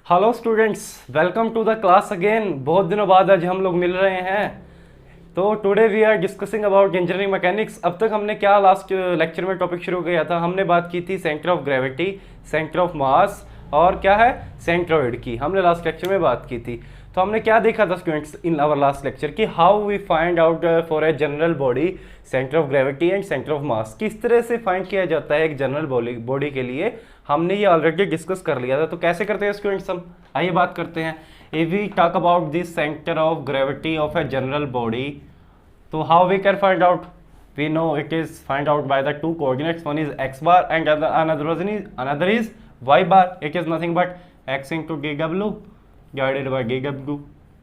Hello students, welcome to the class again. बहुत दिनों बाद आज हम लोग मिल रहे हैं। तो today we are discussing about engineering mechanics. अब तक हमने क्या लास्ट लेक्चर में टॉपिक शुरू किया था? हमने बात की थी centre of gravity, centre of मास और क्या है सेंट्रॉइड की। हमने लास्ट लेक्चर में बात की थी। तो हमने क्या देखा था students in our last lecture कि how we find out for a general body centre of gravity and centre of mass. किस तरह से फाइंड किया जाता है एक जनरल बॉडी के लिए, हमने ये ऑलरेडी डिस्कस कर लिया था। तो कैसे करते हैं स्टूडेंट्स हम, आइए बात करते हैं। If we talk about this centre of gravity of a general body, तो how we can find out? we know it is find out by the two coordinates, one is x bar and another is y bar. It is nothing but x into dw divided by dw,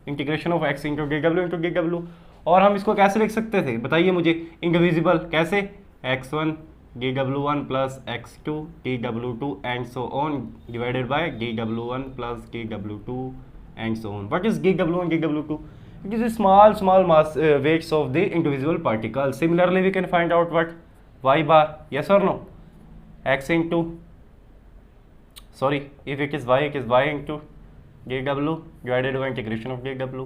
integration of x into dw। और हम इसको कैसे लिख सकते थे बताइए मुझे? Indivisible कैसे? x1 dw1 plus x2 dw2 and so on divided by dw1 plus dw2 and so on. What is dw1 dw2? It is a small mass weights of the individual particles. Similarly, we can find out what y bar. Yes or no? X into, sorry, if it is y into dw divided by integration of dw.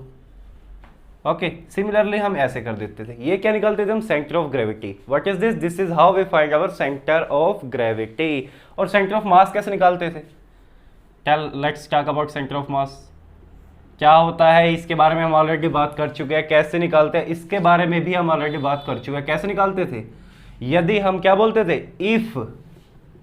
Okay. Similarly, हम ऐसे कर देते थे। ये क्या निकालते थे हम? Centre of gravity. What is this? This is how we find our center of gravity. और सेंटर ऑफ मास कैसे निकालते थे? Let's talk about center of mass. क्या होता है इसके बारे में हम ऑलरेडी बात कर चुके हैं। कैसे निकालते हैं इसके बारे में भी हम ऑलरेडी बात कर चुके हैं। कैसे निकालते थे? यदि हम क्या बोलते थे? इफ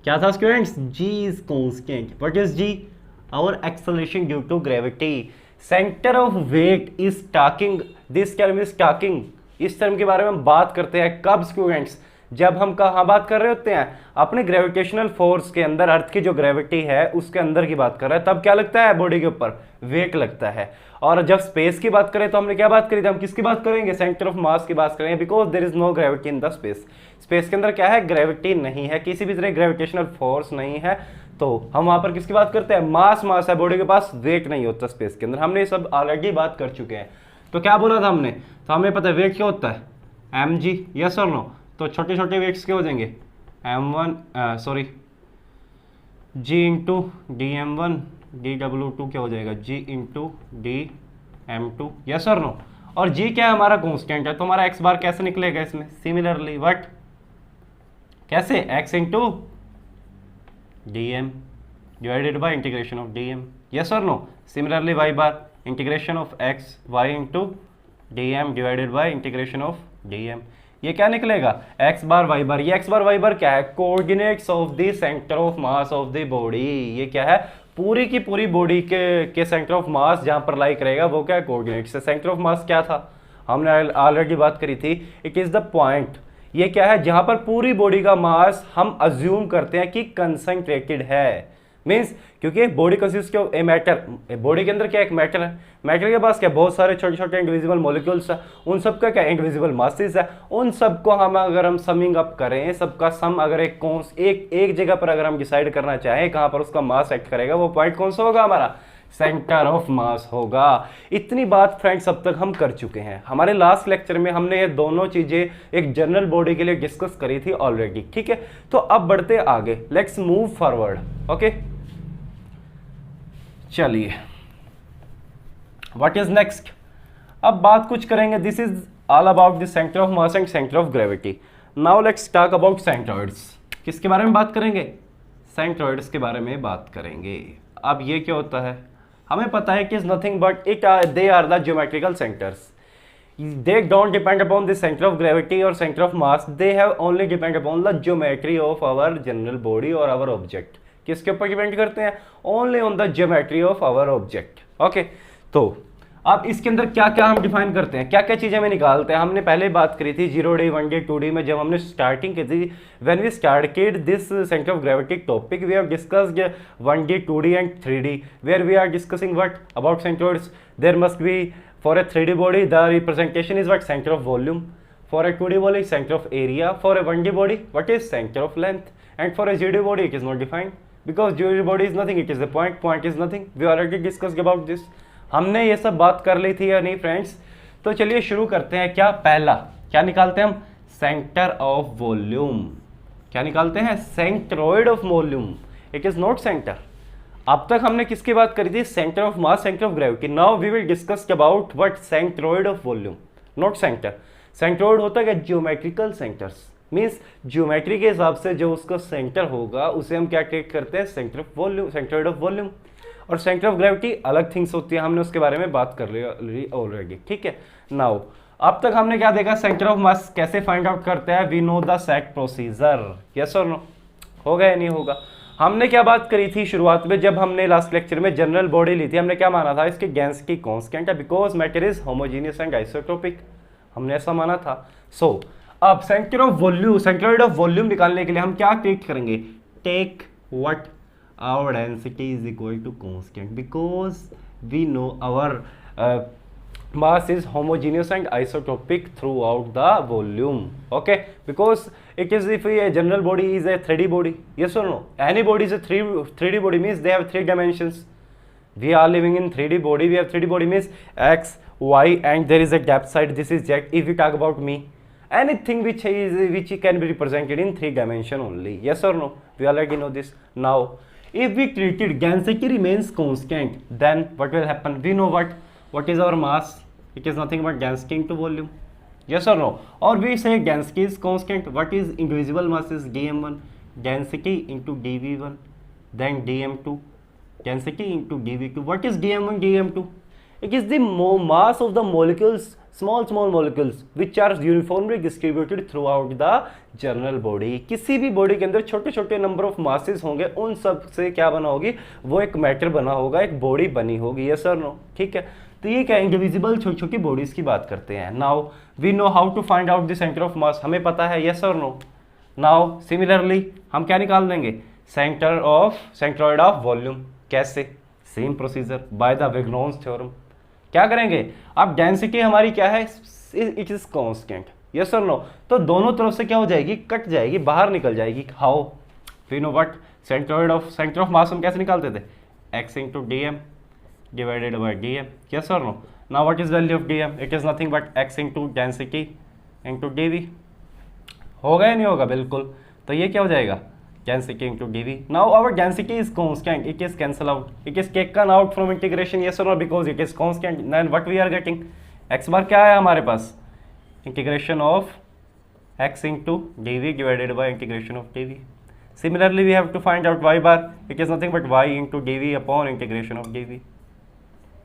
क्या था students? G is constant. What is g? Our acceleration due to gravity. Centre of weight is talking, this term is talking. इस टर्म के बारे में हम बात करते हैं कब स्टूडेंट्स? जब हम कहाँ बात कर रहे होते हैं? अपने ग्रेविटेशनल फोर्स के अंदर, अर्थ की जो ग्रेविटी है उसके अंदर की बात कर रहे हैं। तब क्या लगता है बॉडी के ऊपर? वेट लगता है। और जब स्पेस की बात करें तो हमने क्या बात करी थी? हम किसकी बात करेंगे? सेंटर ऑफ मास की बात करेंगे, because there is no gravity in the space. Space के अंदर क्या है? ग्रेविटी नहीं है, किसी भी तरह ग्रेविटेशनल फोर्स नहीं है। तो हम वहां पर किसकी बात करते हैं? मास है, बॉडी के पास वेट नहीं होता स्पेस के अंदर। हमने ये सब ऑलरेडी बात कर चुके हैं। तो क्या बोला था हमने? तो हमें पता है वेट क्या होता है? mg। यस और नो? तो छोटे छोटे वेट्स क्या हो जाएंगे? g into d m one dw2 क्या हो जाएगा? g into d m two. Yes और नो? और g क्या है? हमारा कांस्टेंट है। तो हमारा x बार कैसे निकलेगा इसमें? Similarly what? कैसे? x into d m divided by integration of d m. Yes और no? Similarly y bar integration of x y into d m divided by integration of d m. ये क्या निकलेगा? x बार y बार। ये x बार y बार क्या है? Coordinates of the centre of mass of the body. ये क्या है? पूरी की पूरी बॉडी के सेंटर ऑफ मास जहां पर लाई करेगा वो क्या है? कोऑर्डिनेट्स। सेंटर ऑफ मास क्या था? हमने ऑलरेडी बात करी थी। It is the point. ये क्या है? जहां पर पूरी बॉडी का मास हम अज्यूम करते हैं कि कंसंट्रेटेड है। मीन्स क्योंकि body consist of a matter. Body के अंदर क्या एक मैटर है, मैटर के पास क्या बहुत सारे छोटे छोटे इंडिविजुअल मॉलिक्यूल्स है, उन सबका क्या इंडिविजुअल मासेस है। उन सबको हम अगर हम समिंग अप करें, सबका सम अगर एक जगह पर अगर हम डिसाइड करना चाहें कहां पर उसका मास एक्ट करेगा, वो पॉइंट कौन सा होगा? हमारा सेंटर ऑफ मास होगा। इतनी बात फ्रेंड्स अब तक हम कर चुके हैं। हमारे लास्ट लेक्चर में हमने ये दोनों चीजें एक जनरल बॉडी के लिए डिस्कस करी थी ऑलरेडी। ठीक है, तो अब बढ़ते आगे। Let's move forward. ओके, चलिए व्हाट इज नेक्स्ट? अब बात कुछ करेंगे। This is all about the centre of mass and centre of gravity. Now let's talk about centroids. किसके बारे में बात करेंगे? सेंट्रॉइड्स के बारे में बात करेंगे। अब ये क्या होता है? हमें पता है कि is nothing but they are the geometrical centres. They don't depend upon the center of gravity or center of mass. They have only depend upon the geometry of our general body or our object. किसके ऊपर depend करते हैं? Only on the geometry of our object. Okay, तो अब इसके अंदर क्या क्या हम डिफाइन करते हैं, क्या क्या चीजें हमें निकालते हैं? हमने पहले बात करी थी 0D 1D 2D में, जब हमने स्टार्टिंग की थी। When we started this centre of gravity topic we have discussed 1D 2D and 3D where we are discussing what about centroids. There must be for a 3D body the representation is what? Centre of volume. For a 2D body center of area. For a 1D body what is center of length. And for a 0D body it is not defined because 0D body is nothing, it is a point is nothing. We already discussed about this. हमने ये सब बात कर ली थी या नहीं friends? तो चलिए शुरू करते हैं। क्या पहला क्या निकालते हैं हम? Centre of volume. क्या निकालते हैं? Centroid of volume. It is not centre. अब तक हमने किसकी बात करी थी, centre of mass, centre of gravity. Now we will discuss about what centroid of volume, not centre. Centroid होता है जियोमेट्रिकल सेंटर्स, मींस ज्योमेट्री के हिसाब से जो उसका सेंटर होगा उसे हम क्या ट्रीट करते हैं, centre of volume, centroid of volume. और सेंटर ऑफ ग्रेविटी अलग थिंग्स होती है, हमने उसके बारे में बात कर ली ऑलरेडी, ठीक है। नाउ अब तक हमने क्या देखा, सेंटर ऑफ मास कैसे फाइंड आउट करते हैं, we know the set procedure, yes और नो, होगा या नहीं होगा। हमने क्या बात करी थी शुरुआत में, जब हमने लास्ट लेक्चर में जनरल बॉडी ली थी, हमने क्या माना था, इसके डेंसिटी कांस्टेंट है because matter is homogeneous and isotropic, हमने ऐसा माना था। सो अब centre of volume, centroid of volume निकालने के लिए हम क्या ट्रीट करेंगे, take what our density is equal to constant because we know our mass is homogeneous and isotropic throughout the volume, okay, because it is, if a general body is a 3D body, yes or no, any body is a 3D body means they have 3 dimensions. We are living in 3D body, we have 3D body means x, y and there is a depth side, this is z. If we talk about me, anything which can be represented in 3 dimension only, yes or no, we already know this. Now if we treated density remains constant, then what will happen, we know what is our mass, it is nothing but density into volume, yes or no, or we say density is constant, what is indivisible mass is dm1, density into dv1, then dm2, density into dv2, what is dm1 dm2, it is the mass of the molecules, small molecules which are uniformly distributed throughout the general body. किसी भी body के अंदर छोटे छोटे number of masses होंगे, उन सब से क्या बना होगी, वो एक मैटर बना होगा, एक बॉडी बनी होगी, यस और नो, ठीक है। तो ये क्या, इंडिविजिबल छोटी छोटी बॉडीज की बात करते हैं। Now we know how to find out the centre of mass, हमें पता है, यस और नो। नाउ सिमिलरली हम क्या निकाल देंगे, centre of centroid of volume, कैसे, same procedure by the Vignon's theorem. क्या करेंगे, अब डेंसिटी हमारी क्या है, इट इज कांस्टेंट, यस और नो, तो दोनों तरफ से क्या हो जाएगी, कट जाएगी, बाहर निकल जाएगी। How, we know what centroid of, centre of mass हम कैसे निकालते थे, x into d m divided by dm, yes or no. Now what is value of dm, it is nothing but x into density into dv, होगा या नहीं होगा, बिल्कुल। तो ये क्या हो जाएगा, density into dv. Now our density is constant, it is cancel out, it is taken out from integration, yes or no, because it is constant. Then what we are getting, x bar क्या है हमारे पास, integration of x into dv divided by integration of dv. Similarly we have to find out y bar, it is nothing but y into dv upon integration of dv.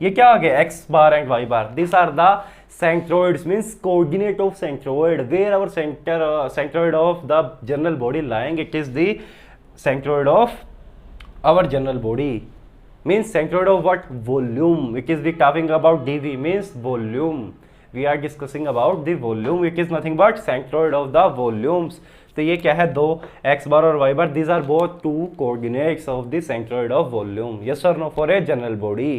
ये क्या आ गया, x bar and y bar, these are the centroids, means coordinate of centroid, where our centroid of the general body lying, it is the centroid of our general body, means centroid of what, volume, it is we talking about dv means volume, we are discussing about the volume, it is nothing but centroid of the volumes. तो ये क्या है, दो x bar और y bar, these are both two coordinates of the centroid of volume, yes or no, for a general body.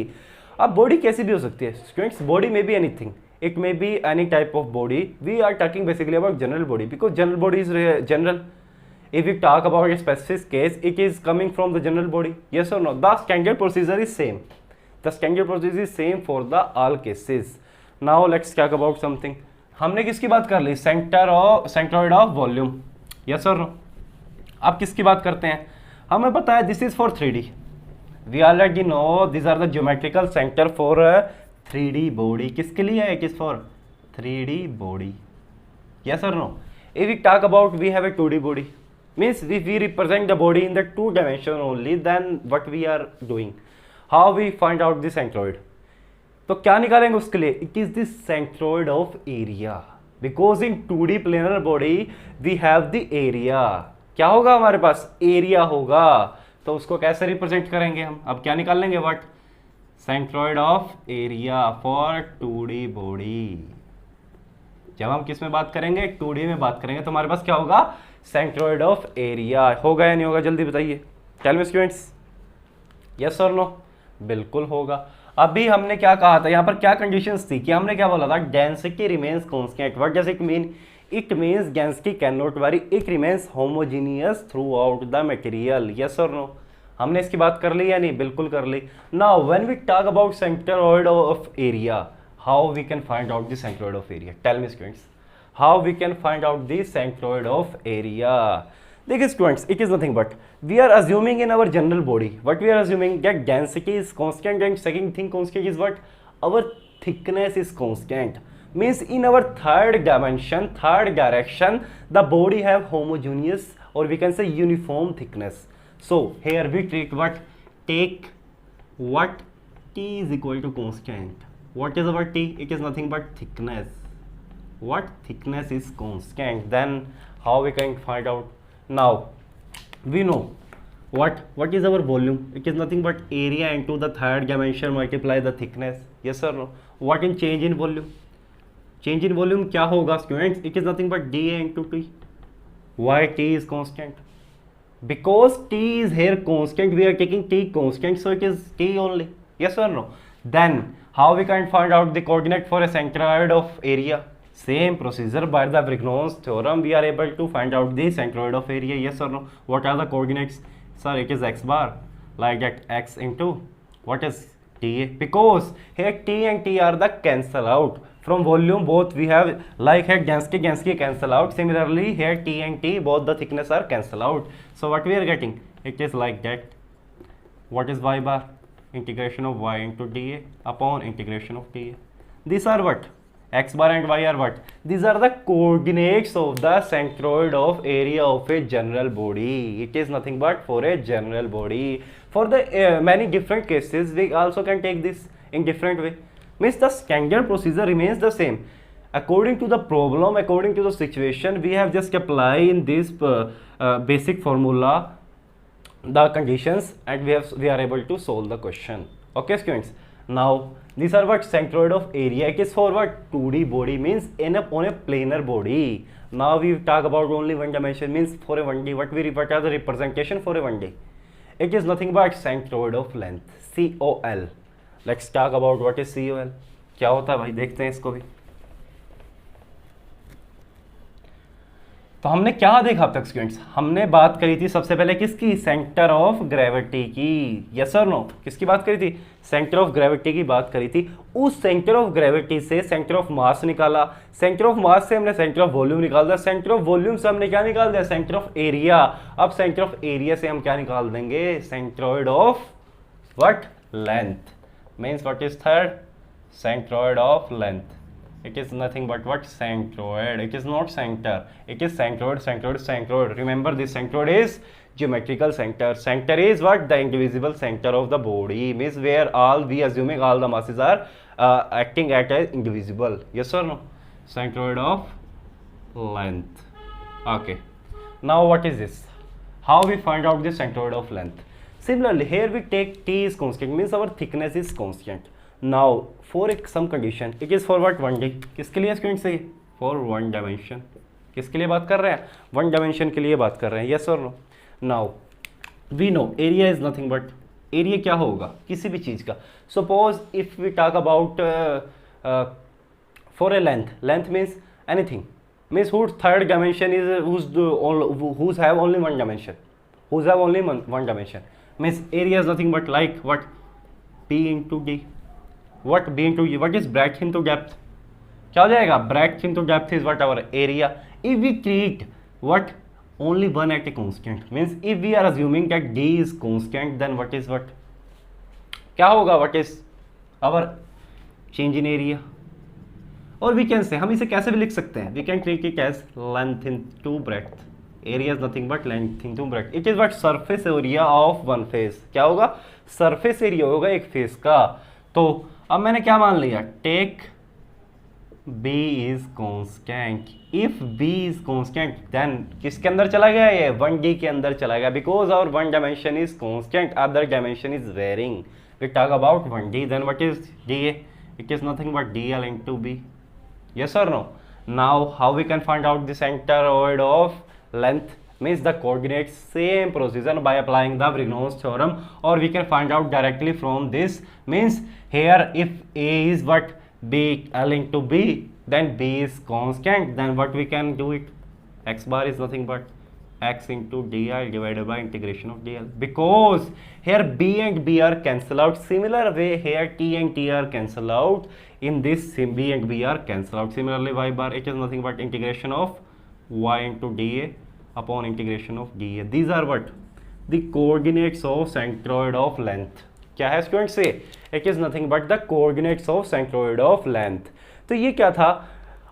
अब body कैसी भी हो सकती है स्टूडेंट्स, बॉडी में be anything, it may be any type of body, we are talking basically about general body because general body is general. If we talk about a specific case, it is coming from the general body, yes or no, the standard procedure is same, the standard procedure is same for the all cases. Now let's talk about something, हमने किसकी बात कर ली, centroid of volume, yes or no. अब किसकी बात करते हैं, हमें पता है this is for 3D, we already know these are the geometrical center for a 3D body. किसके लिए है, it is for 3D body, yes or no. If we talk about we have a 2D body, means if we represent the body in the 2 dimension only, then what we are doing, how we find out the centroid. तो क्या निकालेंगे उसके लिए, it is the centroid of area, because in 2D planar body we have the area. क्या होगा हमारे पास, area होगा, तो उसको कैसे रिप्रेजेंट करेंगे हम, अब क्या निकाल लेंगे, what, centroid of area for 2D body. जब हम किस में बात करेंगे, 2D में बात करेंगे, तो हमारे पास क्या होगा, सेंट्रोइड ऑफ एरिया. होगा या नहीं होगा, जल्दी बताइए, टेल मी स्टूडेंट्स, यस और नो, बिल्कुल होगा. अभी हमने क्या कहा था, यहाँ पर क्या कंडीशंस थी, कि हमने क्या बोला था, density remains constant. What does it mean, it means density cannot vary, it remains homogeneous throughout the material, yes or no. हमने इसकी बात कर ली या नहीं, बिल्कुल कर ली. Now when we talk about centroid of area, how we can find out the centroid of area, tell me students, how we can find out the centroid of area. देखिए students, it is nothing but we are assuming in our general body, what we are assuming that density is constant, and second thing constant is what, our thickness is constant. Means in our third dimension, third direction, the body have homogeneous, or we can say uniform thickness. So here we take what t is equal to constant. What is our t? It is nothing but thickness. What thickness is constant, then how we can find out? Now we know what is our volume. It is nothing but area into the third dimension multiply the thickness. Yes or no? What in change in volume? Change in volume क्या होगा students? It is nothing but dA into t. Why t is constant? Because t is here constant, we are taking t constant, so it is t only. Yes or no? Then how we can find out the coordinate for a centroid of area? Same procedure, by the Brignone's theorem we are able to find out the centroid of area. Yes or no? What are the coordinates? Sir, it is x bar, like that, x into what is ta, because here t and t are the cancel out from volume. Both we have like here density cancel out. Similarly here t and t, both the thickness are cancel out. So what we are getting, it is like that. What is y bar? Integration of y into dA upon integration of ta. These are what? X bar and y are what? These are the coordinates of the centroid of area of a general body. It is nothing but for a general body. For the many different cases, we also can take this in different way. Means the standard procedure remains the same. According to the problem, according to the situation, we have just apply in this basic formula the conditions, and we are able to solve the question. Okay students, now these are what? Centroid of area. It is for what? 2D body, means on a planar body. Now we talk about only one dimension, means for a 1D, what are the representation for a 1D? It is nothing but centroid of length, COL. Let's talk about what is COL. क्या होता है भाई, देखते हैं इसको भी. तो हमने क्या देखा अब तक स्टूडेंट्स? हमने बात करी थी सबसे पहले किसकी? सेंटर ऑफ ग्रेविटी की. यस और नो? किसकी बात करी थी? सेंटर ऑफ ग्रेविटी की बात करी थी. उस सेंटर ऑफ ग्रेविटी से सेंटर ऑफ मास निकाला. सेंटर ऑफ मास से हमने सेंटर ऑफ वॉल्यूम निकाल दिया. सेंटर ऑफ वॉल्यूम से हमने क्या निकाल दिया? Centre of area. अब सेंटर ऑफ एरिया से हम क्या निकाल देंगे? Centroid of what? Length. Means what is third? Centroid of length. It is nothing but what? Centroid. It is not center. It is centroid, centroid, centroid. Remember, this centroid is geometrical center. Center is what? The indivisible center of the body. Means where all, we assuming all the masses are acting at as indivisible. Yes or no? Centroid of length. Okay. Now what is this? How we find out the centroid of length? Similarly, here we take t is constant. Means our thickness is constant. Now for some condition, it is for what? 1D. किसके लिए student से? For one dimension. किसके लिए बात कर रहे हैं? One dimension के लिए बात कर रहे हैं. Yes or no? Now we know area is nothing but, area क्या होगा किसी भी चीज़ का? Suppose if we talk about for a length. Length means anything. Means whose third dimension is whose have only one dimension. Whose have only one dimension. Means area is nothing but like what? P into D. What? B into E. What is breadth into depth? क्या हो जाएगा? Breadth into depth is what? Our area. If we treat what? Only one at a constant. Means if we are assuming that D is constant, then what is what? क्या होगा? What is our change in area? Or we can say, हम इसे कैसे भी लिख सकते हैं? We can treat it as length into breadth. Area is nothing but length into breadth. It is what? Surface area of one face. क्या होगा? Surface area होगा एक face का. तो अब मैंने क्या मान लिया? Take b is constant. If b is constant then किसके अंदर चला गया? ये 1D के अंदर चला गया. Because our one dimension is constant, other dimension is varying. We talk about 1D, then what is dA? It is nothing but dl into b. Yes or no? Now how we can find out the centroid of length? Means the coordinates, same procedure by applying the Brignone's theorem, or we can find out directly from this. Means here if a is what? B L into b, then b is constant, then what we can do it? X bar is nothing but x into dl divided by integration of dl. Because here b and b are cancel out. Similar way here t and t are cancel out. In this b and b are cancel out. Similarly y bar, it is nothing but integration of y into dA upon integration of dA. These are what? The coordinates of centroid of length. क्या है student से? It is nothing but the coordinates of centroid of length. तो ये क्या था?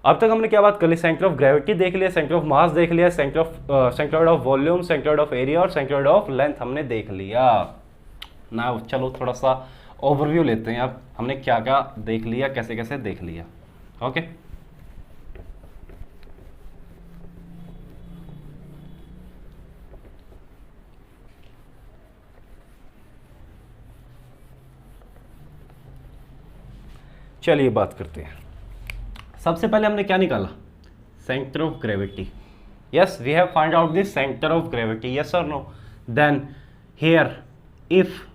अब तक हमने क्या बात कर ली? सेंटर ऑफ ग्रेविटी देख लिया, सेंटर ऑफ मास देख लिया, centroid of volume, centroid of area और सेंट्रोइड ऑफ लेंथ हमने देख लिया ना। चलो थोड़ा सा ओवरव्यू लेते हैं। अब हमने क्या क्या देख लिया, कैसे कैसे देख लिया। ओके, चलिए बात करते हैं। सबसे पहले हमने क्या निकाला? Centre of gravity. Yes, we have find out the centre of gravity, yes और नो। देन हियर इफ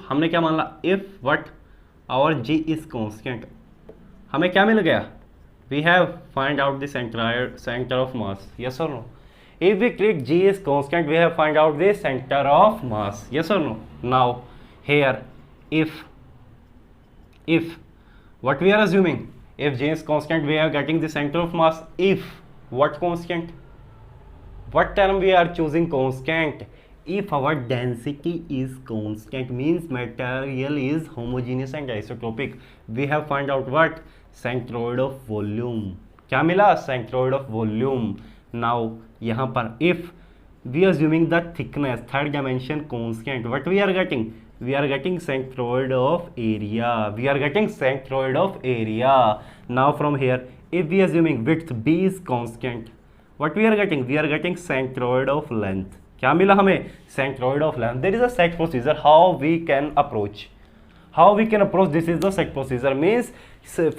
हमने क्या मान ला? If what? Our g is constant. हमें क्या मिल गया? We have find out the centre of mass, yes और no. If we click g is constant, we have find out the center of mass, yes or no. Now here if what we are assuming, if g is constant, we are getting the center of mass. If what constant? What term we are choosing constant? If our density is constant, means material is homogeneous and isotropic. We have find out what? Centroid of volume. क्या मिला? Centroid of volume. Now यहाँ पर if we assuming the thickness, third dimension constant, what we are getting? We are getting centroid of area. We are getting centroid of area. Now from here, if we assuming width b is constant, what we are getting? We are getting centroid of length. क्या मिला हमें? Centroid of length. There is a set procedure how we can approach. How we can approach? This is the set procedure. Means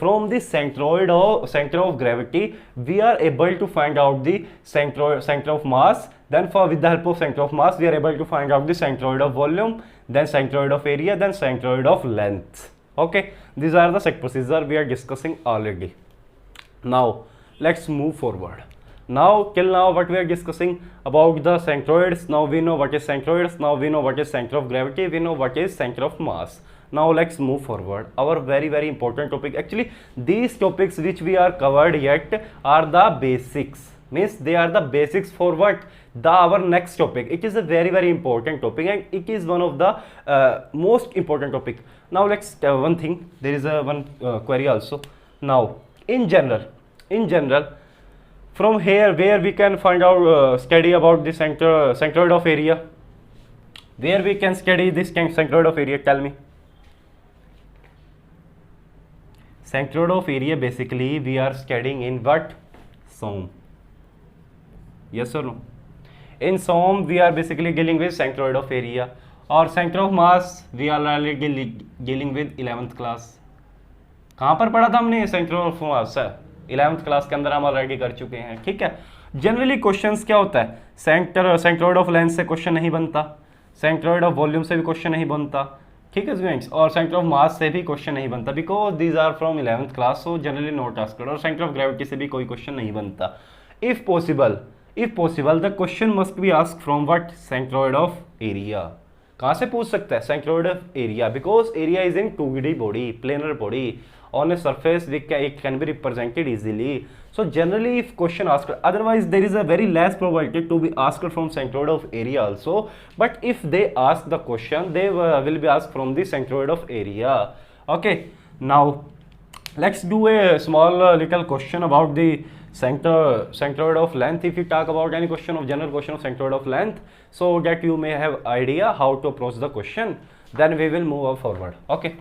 from the center of gravity, we are able to find out the center of mass. Then with the help of center of mass, we are able to find out the centroid of volume, then centroid of area, then centroid of length. Okay, these are the set procedure we are discussing already. Now let's move forward. Now till now what we are discussing about the centroids. Now we know what is centroids. Now we know what is center of gravity. We know what is center of mass. Now let's move forward. Our very important topic. Actually, these topics which we are covered yet are the basics. Means they are the basics for what? Our next topic. It is a very important topic and it is one of the most important topic. Now let's one thing. There is a one query also. Now in general, from here where we can find out study about the centroid of area. Where we can study this centroid of area? Tell me. Centroid of area basically we are studying in what? SOM. Yes or no? In SOM we are basically dealing with centroid of area. और center of mass we are already dealing with 11th class. कहाँ पर पढ़ा था हमने center of mass? 11th class के अंदर हम already कर चुके हैं, ठीक है। जनरली क्वेश्चंस क्या होता है? सेंट्रोइड ऑफ लेंथ से क्वेश्चन नहीं बनता, सेंट्रोइड ऑफ वॉल्यूम से भी क्वेश्चन नहीं बनता, ठीक है स्टूडेंट्स, और सेंटर ऑफ मास से भी क्वेश्चन नहीं बनता because these are from 11th class, so generally not asked. और सेंटर ऑफ ग्रेविटी से भी कोई क्वेश्चन नहीं बनता। If possible the question must be asked from what? Centroid of area. कहाँ से पूछ सकता है? Centroid of area, because area is in 2D body, planar body, on a surface it can be represented easily. So generally if question asked, otherwise there is a very less probability to be asked from centroid of area also, but if they ask the question they will be asked from the centroid of area. Okay, now let's do a small little question about the centroid of length. If you talk about any question of general question of centroid of length, so that you may have idea how to approach the question, then we will move forward. Okay,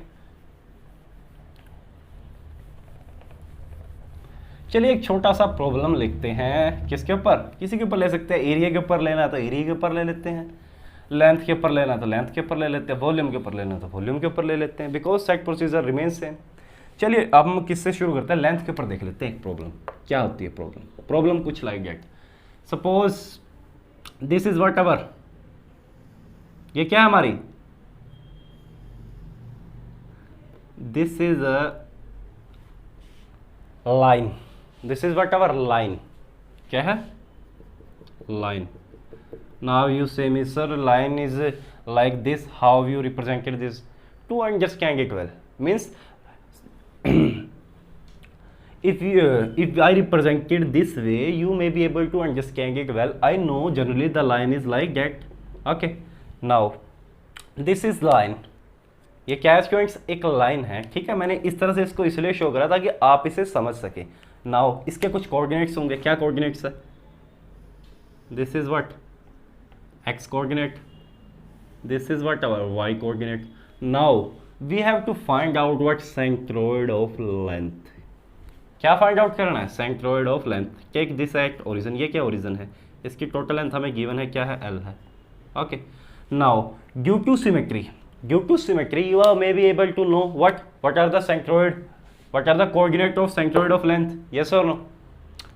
चलिए एक छोटा सा problem लिखते हैं। किसके ऊपर? किसी के ऊपर ले सकते हैं। एरिया के ऊपर लेना है तो एरिया के ऊपर ले लेते हैं, लेंथ के ऊपर लेना है तो लेंथ के ऊपर ले लेते हैं, वॉल्यूम के ऊपर लेना है तो वॉल्यूम के ऊपर ले लेते हैं, because set procedure remain same. चलिए अब हम किससे शुरू करते हैं? लेंथ के ऊपर देख लेते हैं एक प्रॉब्लम। क्या होती है प्रॉब्लम कुछ like that. Suppose this is whatever, ये क्या है हमारी? This is a line, this is what our line. क्या है? Line. Now you say me sir line is like this, how you represented this? To understand it well, means if I represented this way, you may be able to understand it well. I know generally the line is like that. Okay, now this is line. ये क्या है students, एक line है, ठीक है। मैंने इस तरह से इसको इसलिए शो करा ताकि आप इसे समझ सके। नाउ इसके कुछ कोऑर्डिनेट्स होंगे। क्या कोऑर्डिनेट्स है? This is what x coordinate, this is what our y coordinate. Now we have to find out what centroid of length. क्या फाइंड आउट करना है? Centroid of length. Take this at origin. ये क्या origin है? इसकी total length हमें given है, क्या है? एल है। Okay, now due to symmetry you may be able to know what are the centroid, what are the coordinate of centroid of length, yes or no?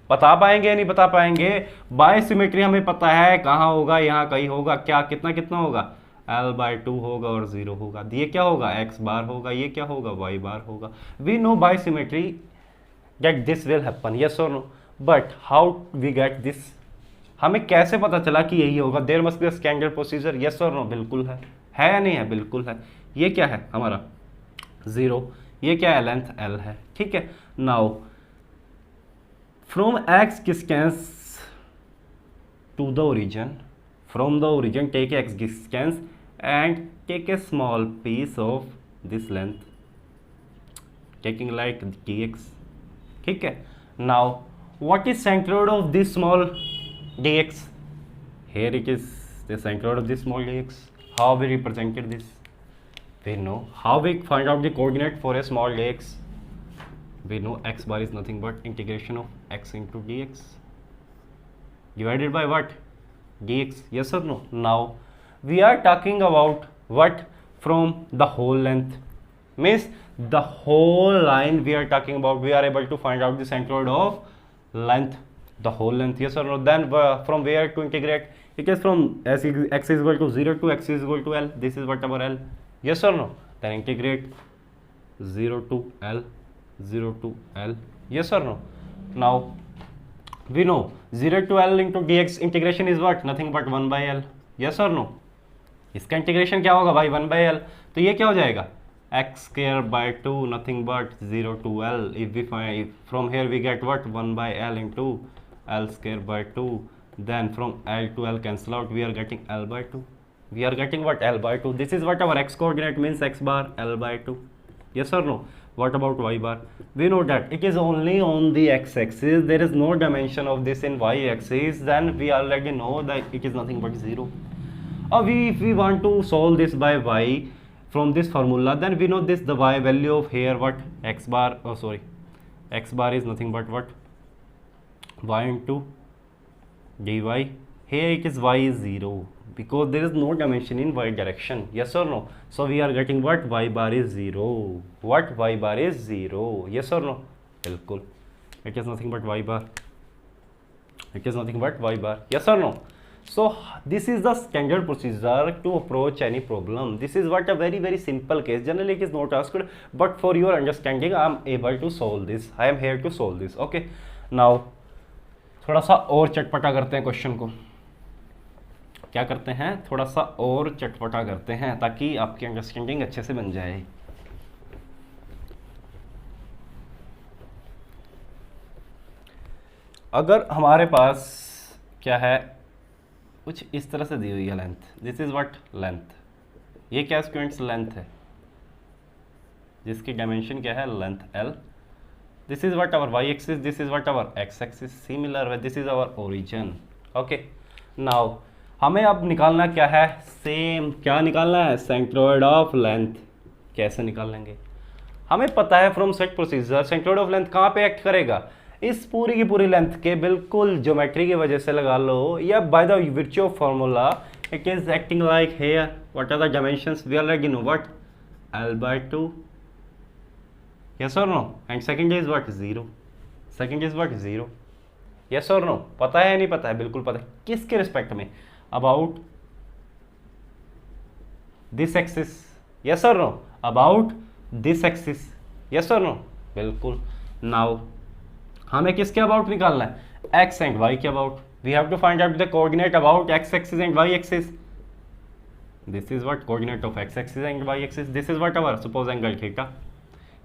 बता पाएंगे या नहीं बता पाएंगे? बाय सिमेट्री हमें पता है कहाँ होगा, यहाँ कहीं होगा। क्या कितना कितना होगा? L/2 होगा और 0 होगा। ये क्या होगा? x बार होगा। ये क्या होगा? y बार होगा। We know by symmetry that this will happen, yes or no? But how we get this? हमें कैसे पता चला कि यही होगा? There must be a standard procedure, yes or no? बिल्कुल है या नहीं है? बिल्कुल है। ये क्या है हमारा? 0। ये क्या है? लेंथ L है, ठीक है। Now from x distance to the origin, from the origin take x distance and take a small piece of this length, taking like dx, ठीक है। Now what is centroid of this small dx? Here it is the centroid of this small dx. How we represented this? We know. How we find out the coordinate for a small dx? We know x bar is nothing but integration of x into dx divided by what? Dx, yes or no? Now we are talking about what? From the whole length, means the whole line we are talking about. We are able to find out the centroid of length, the whole length, yes or no? Then from where to integrate? It is from x is equal to 0 to x is equal to L. This is what our L, yes or no? Then integrate 0 to L, 0 to L, yes or no? Now we know 0 to L into dx integration is what? Nothing but 1 by L, yes or no? इसका integration क्या होगा भाई? 1 by L। तो ये क्या हो जाएगा? x square by 2 nothing but 0 to L. If we find from here we get what? 1 by L into L square by 2. Then from L to L cancel out, we are getting L by 2. We are getting what? L by 2. This is what our x coordinate means, x bar, L by 2. Yes or no? What about y bar? We know that it is only on the x axis. There is no dimension of this in y axis. Then we already know that it is nothing but 0. If we want to solve this by y from this formula, then we know this, the y value of here what? X bar, x bar is nothing but what? Y into dy. Here it is y is 0 because there is no dimension in y direction, yes or no? So we are getting what? Y bar is 0. What? Y bar is 0, yes or no? बिल्कुल, it is nothing but y bar, it is nothing but y bar, yes or no? So this is the standard procedure to approach any problem. This is what a very very simple case. Generally it is not asked, but for your understanding I am able to solve this. I am here to solve this. Okay, now थोड़ा सा और चटपटा करते हैं question को। क्या करते हैं? थोड़ा सा और चटपटा करते हैं ताकि आपकी अंडरस्टैंडिंग अच्छे से बन जाए। अगर हमारे पास क्या है, कुछ इस तरह से दी हुई है length, this is what? Length. ये क्या स्टूडेंट्स? लेंथ है जिसकी डायमेंशन क्या है? Length L. This is what our y axis, this is what our x axis, similar way this is our origin. Okay, now हमें अब निकालना क्या है? सेम क्या निकालना है? Centroid of length. कैसे निकाल लेंगे? हमें पता है from set procedure centroid of length कहाँ पे एक्ट करेगा? इस पूरी की पूरी लेंथ के बिल्कुल ज्योमेट्री की वजह से लगा लो, या by the virtue of formula it is acting like here. What are the dimensions? We already know what? L/2, yes or no? And second is what? 0. Second is what? 0. Yes or no? पता है या नहीं पता है? बिल्कुल पता है। किसके रिस्पेक्ट में? About this axis. Yes or no? About this axis. Yes or no? बिल्कुल। Now हमें किसके अबाउट निकालना है? x and y के about. We have to find out the coordinate about x axis and y axis. This is what? Coordinate of x axis and y axis. This is what our suppose angle theta.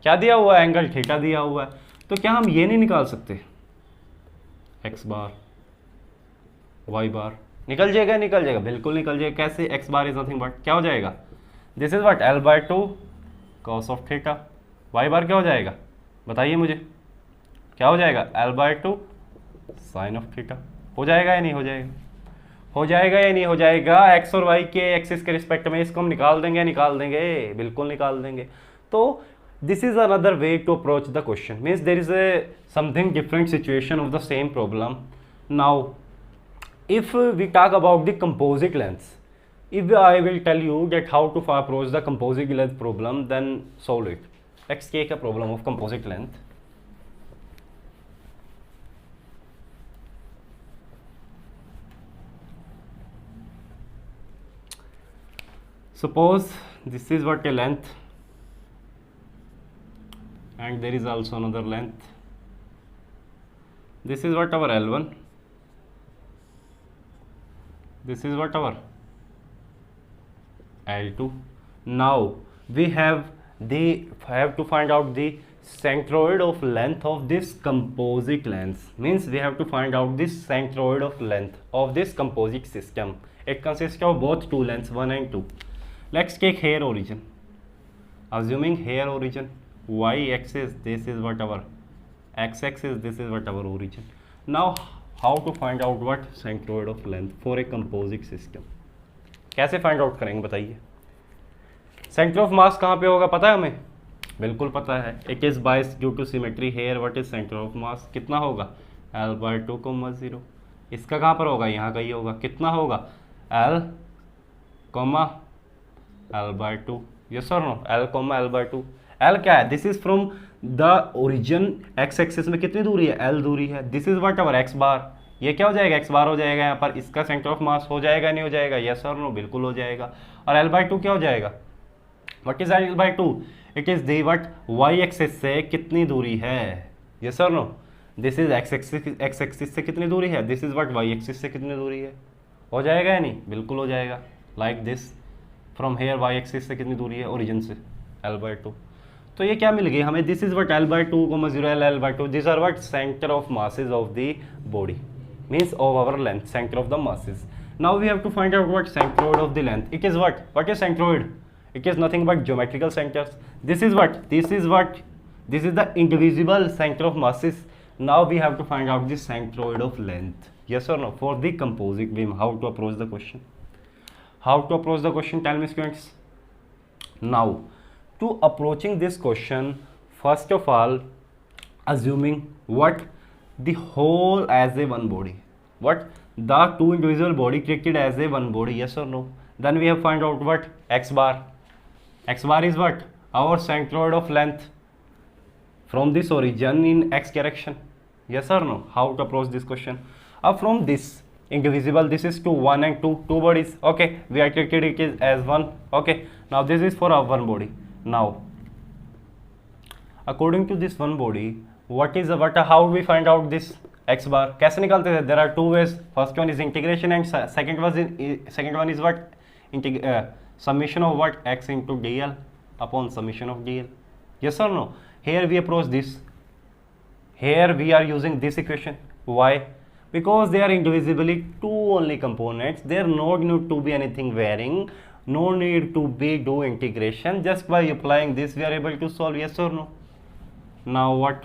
क्या दिया हुआ है? Angle theta दिया हुआ है। तो क्या हम ये नहीं निकाल सकते, एक्स बार वाई बार निकल जाएगा, निकल जाएगा, बिल्कुल निकल जाएगा। कैसे? X bar is nothing but क्या हो जाएगा, this is what L by two cos of theta. Y bar क्या हो जाएगा, बताइए मुझे, क्या हो जाएगा, L by two sine of theta. हो जाएगा या नहीं हो जाएगा, हो जाएगा या नहीं हो जाएगा। एक्स और वाई के एक्सिस के रिस्पेक्ट में इसको हम निकाल देंगे, निकाल देंगे, बिल्कुल निकाल देंगे। तो this is another way to approach the question, means there is a something different situation of the same problem. Now if we talk about the composite lengths, if I will tell you that how to approach the composite length problem, then solve it. Let's take a problem of composite length. Suppose this is what a length and there is also another length. This is what our L1, this is what our L2. Now we have to find out the centroid of length of this composite length, means we have to find out this centroid of length of this composite system. It consists of both two lengths, 1 and 2. Let's take here origin. Assuming here origin, y axis, this is what our x axis, this is what our origin. Now how to find out what centroid of length for a composite system? कैसे find out करेंगे बताइए। Centre of मास कहाँ पे होगा पता है हमें, बिल्कुल पता है, इट इज बाइस due to symmetry here. What is centre of mass, कितना होगा, एल बाय टू कोमा 0। इसका कहाँ पर होगा, यहाँ का ही होगा, कितना होगा, L comma L by two, yes और no, L comma L by two. L क्या है, this is from the origin, x axis में कितनी दूरी है, एल दूरी है। This is what our x bar, ये क्या हो जाएगा, एक्स बार हो जाएगा यहाँ पर। इसका सेंटर ऑफ मास हो जाएगा नहीं हो जाएगा, यस और नो, बिल्कुल हो जाएगा। और एल बाय टू क्या हो जाएगा, what is L by two, it is the what y axis से कितनी दूरी है, यस और no. This is x axis से कितनी दूरी है, this is what y axis से कितनी दूरी है। हो जाएगा या नहीं, बिल्कुल हो जाएगा। Like this, from here y axis से कितनी दूरी है, ओरिजिन से, एल बाय टू। तो ये क्या मिल गई हमें, this is what L by two comma 0 L by two, this are what centre of masses of the body, means of our length, center of the masses. Now we have to find out what centroid of the length. It is what is centroid, it is nothing but geometrical centers. This is the indivisible center of masses. Now we have to find out the centroid of length, yes or no, for the composite beam. How to approach the question, how to approach the question, tell me students. Now to approaching this question, first of all, assuming what the whole as a one body, what the two individual body treated as a one body, yes or no. Then we have find out what x bar, x bar is what our centroid of length from this origin in x direction, yes or no. How to approach this question, from this indivisible, this is 2 1 and 2 bodies, okay, we are treated it is as one, okay. Now this is for our one body. Now according to this one body, what is how we find out this x bar, कैसे निकालते हैं, there are two ways. First one is integration and second one is what summation of what x into dl upon summation of dl, yes or no. Here we approach this, here we are using this equation. Why? Because they are indivisibly two only components, there no need to be anything varying, no need to be do integration, just by applying this we are able to solve, yes or no. Now what,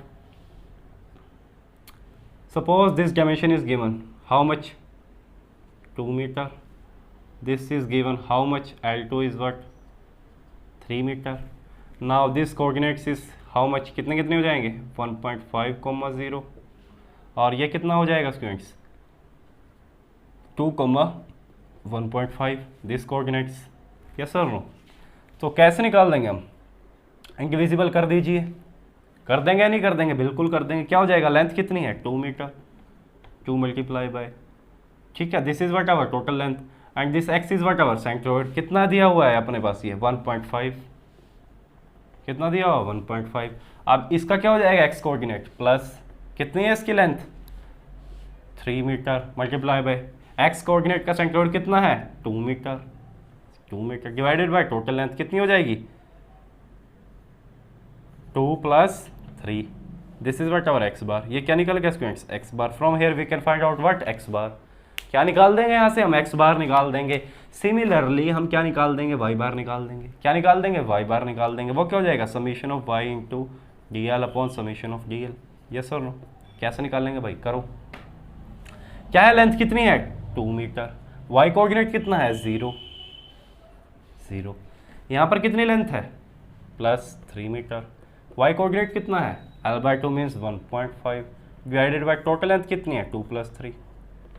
suppose this dimension is given, how much, 2 meter. This is given how much, L2 is what, 3 meter. Now this coordinates is how much, कितने कितने हो जाएंगे, 1.5 coma 0, और ये कितना हो जाएगा students, 2 comma 1.5, this coordinates, yes और नो. तो कैसे निकाल देंगे हम, इंडिविजिबल कर दीजिए, कर देंगे या नहीं कर देंगे, बिल्कुल कर देंगे. क्या हो जाएगा, लेंथ कितनी है 2 मीटर, 2 मल्टीप्लाई बाय, ठीक है, this is what our total length and this x is what our centroid. कितना दिया हुआ है अपने पास, ये 1.5, कितना दिया हुआ 1.5. अब इसका क्या हो जाएगा एक्स कोऑर्डिनेट प्लस कितनी है इसकी length 3 metre multiply by x coordinate का सेंट्रोइड कितना है 2 metre, 2 metre divided by total length कितनी हो जाएगी 2 + 3, this is what our x bar. ये क्या निकल गया students? X bar. From here we can find out what? X bar. क्या निकाल देंगे यहाँ से? हम एक्स बार निकाल देंगे। सिमिलरली हम क्या निकाल देंगे? वाई बार निकाल देंगे। क्या निकाल देंगे? वाई बार निकाल देंगे। वो क्या हो जाएगा? Summation of y into d l upon summation of d l. Yes और नो? कैसे निकालेंगे भाई? करो। क्या है? लेंथ कितनी है? 2 मीटर। वाई कोऑर्डिनेट कितना है? 0 0। यहाँ पर कितनी लेंथ है? +3 मीटर। वाई कोऑर्डिनेट कितना है? L/2 means 1.5 divided by total length कितनी है? 2 + 3।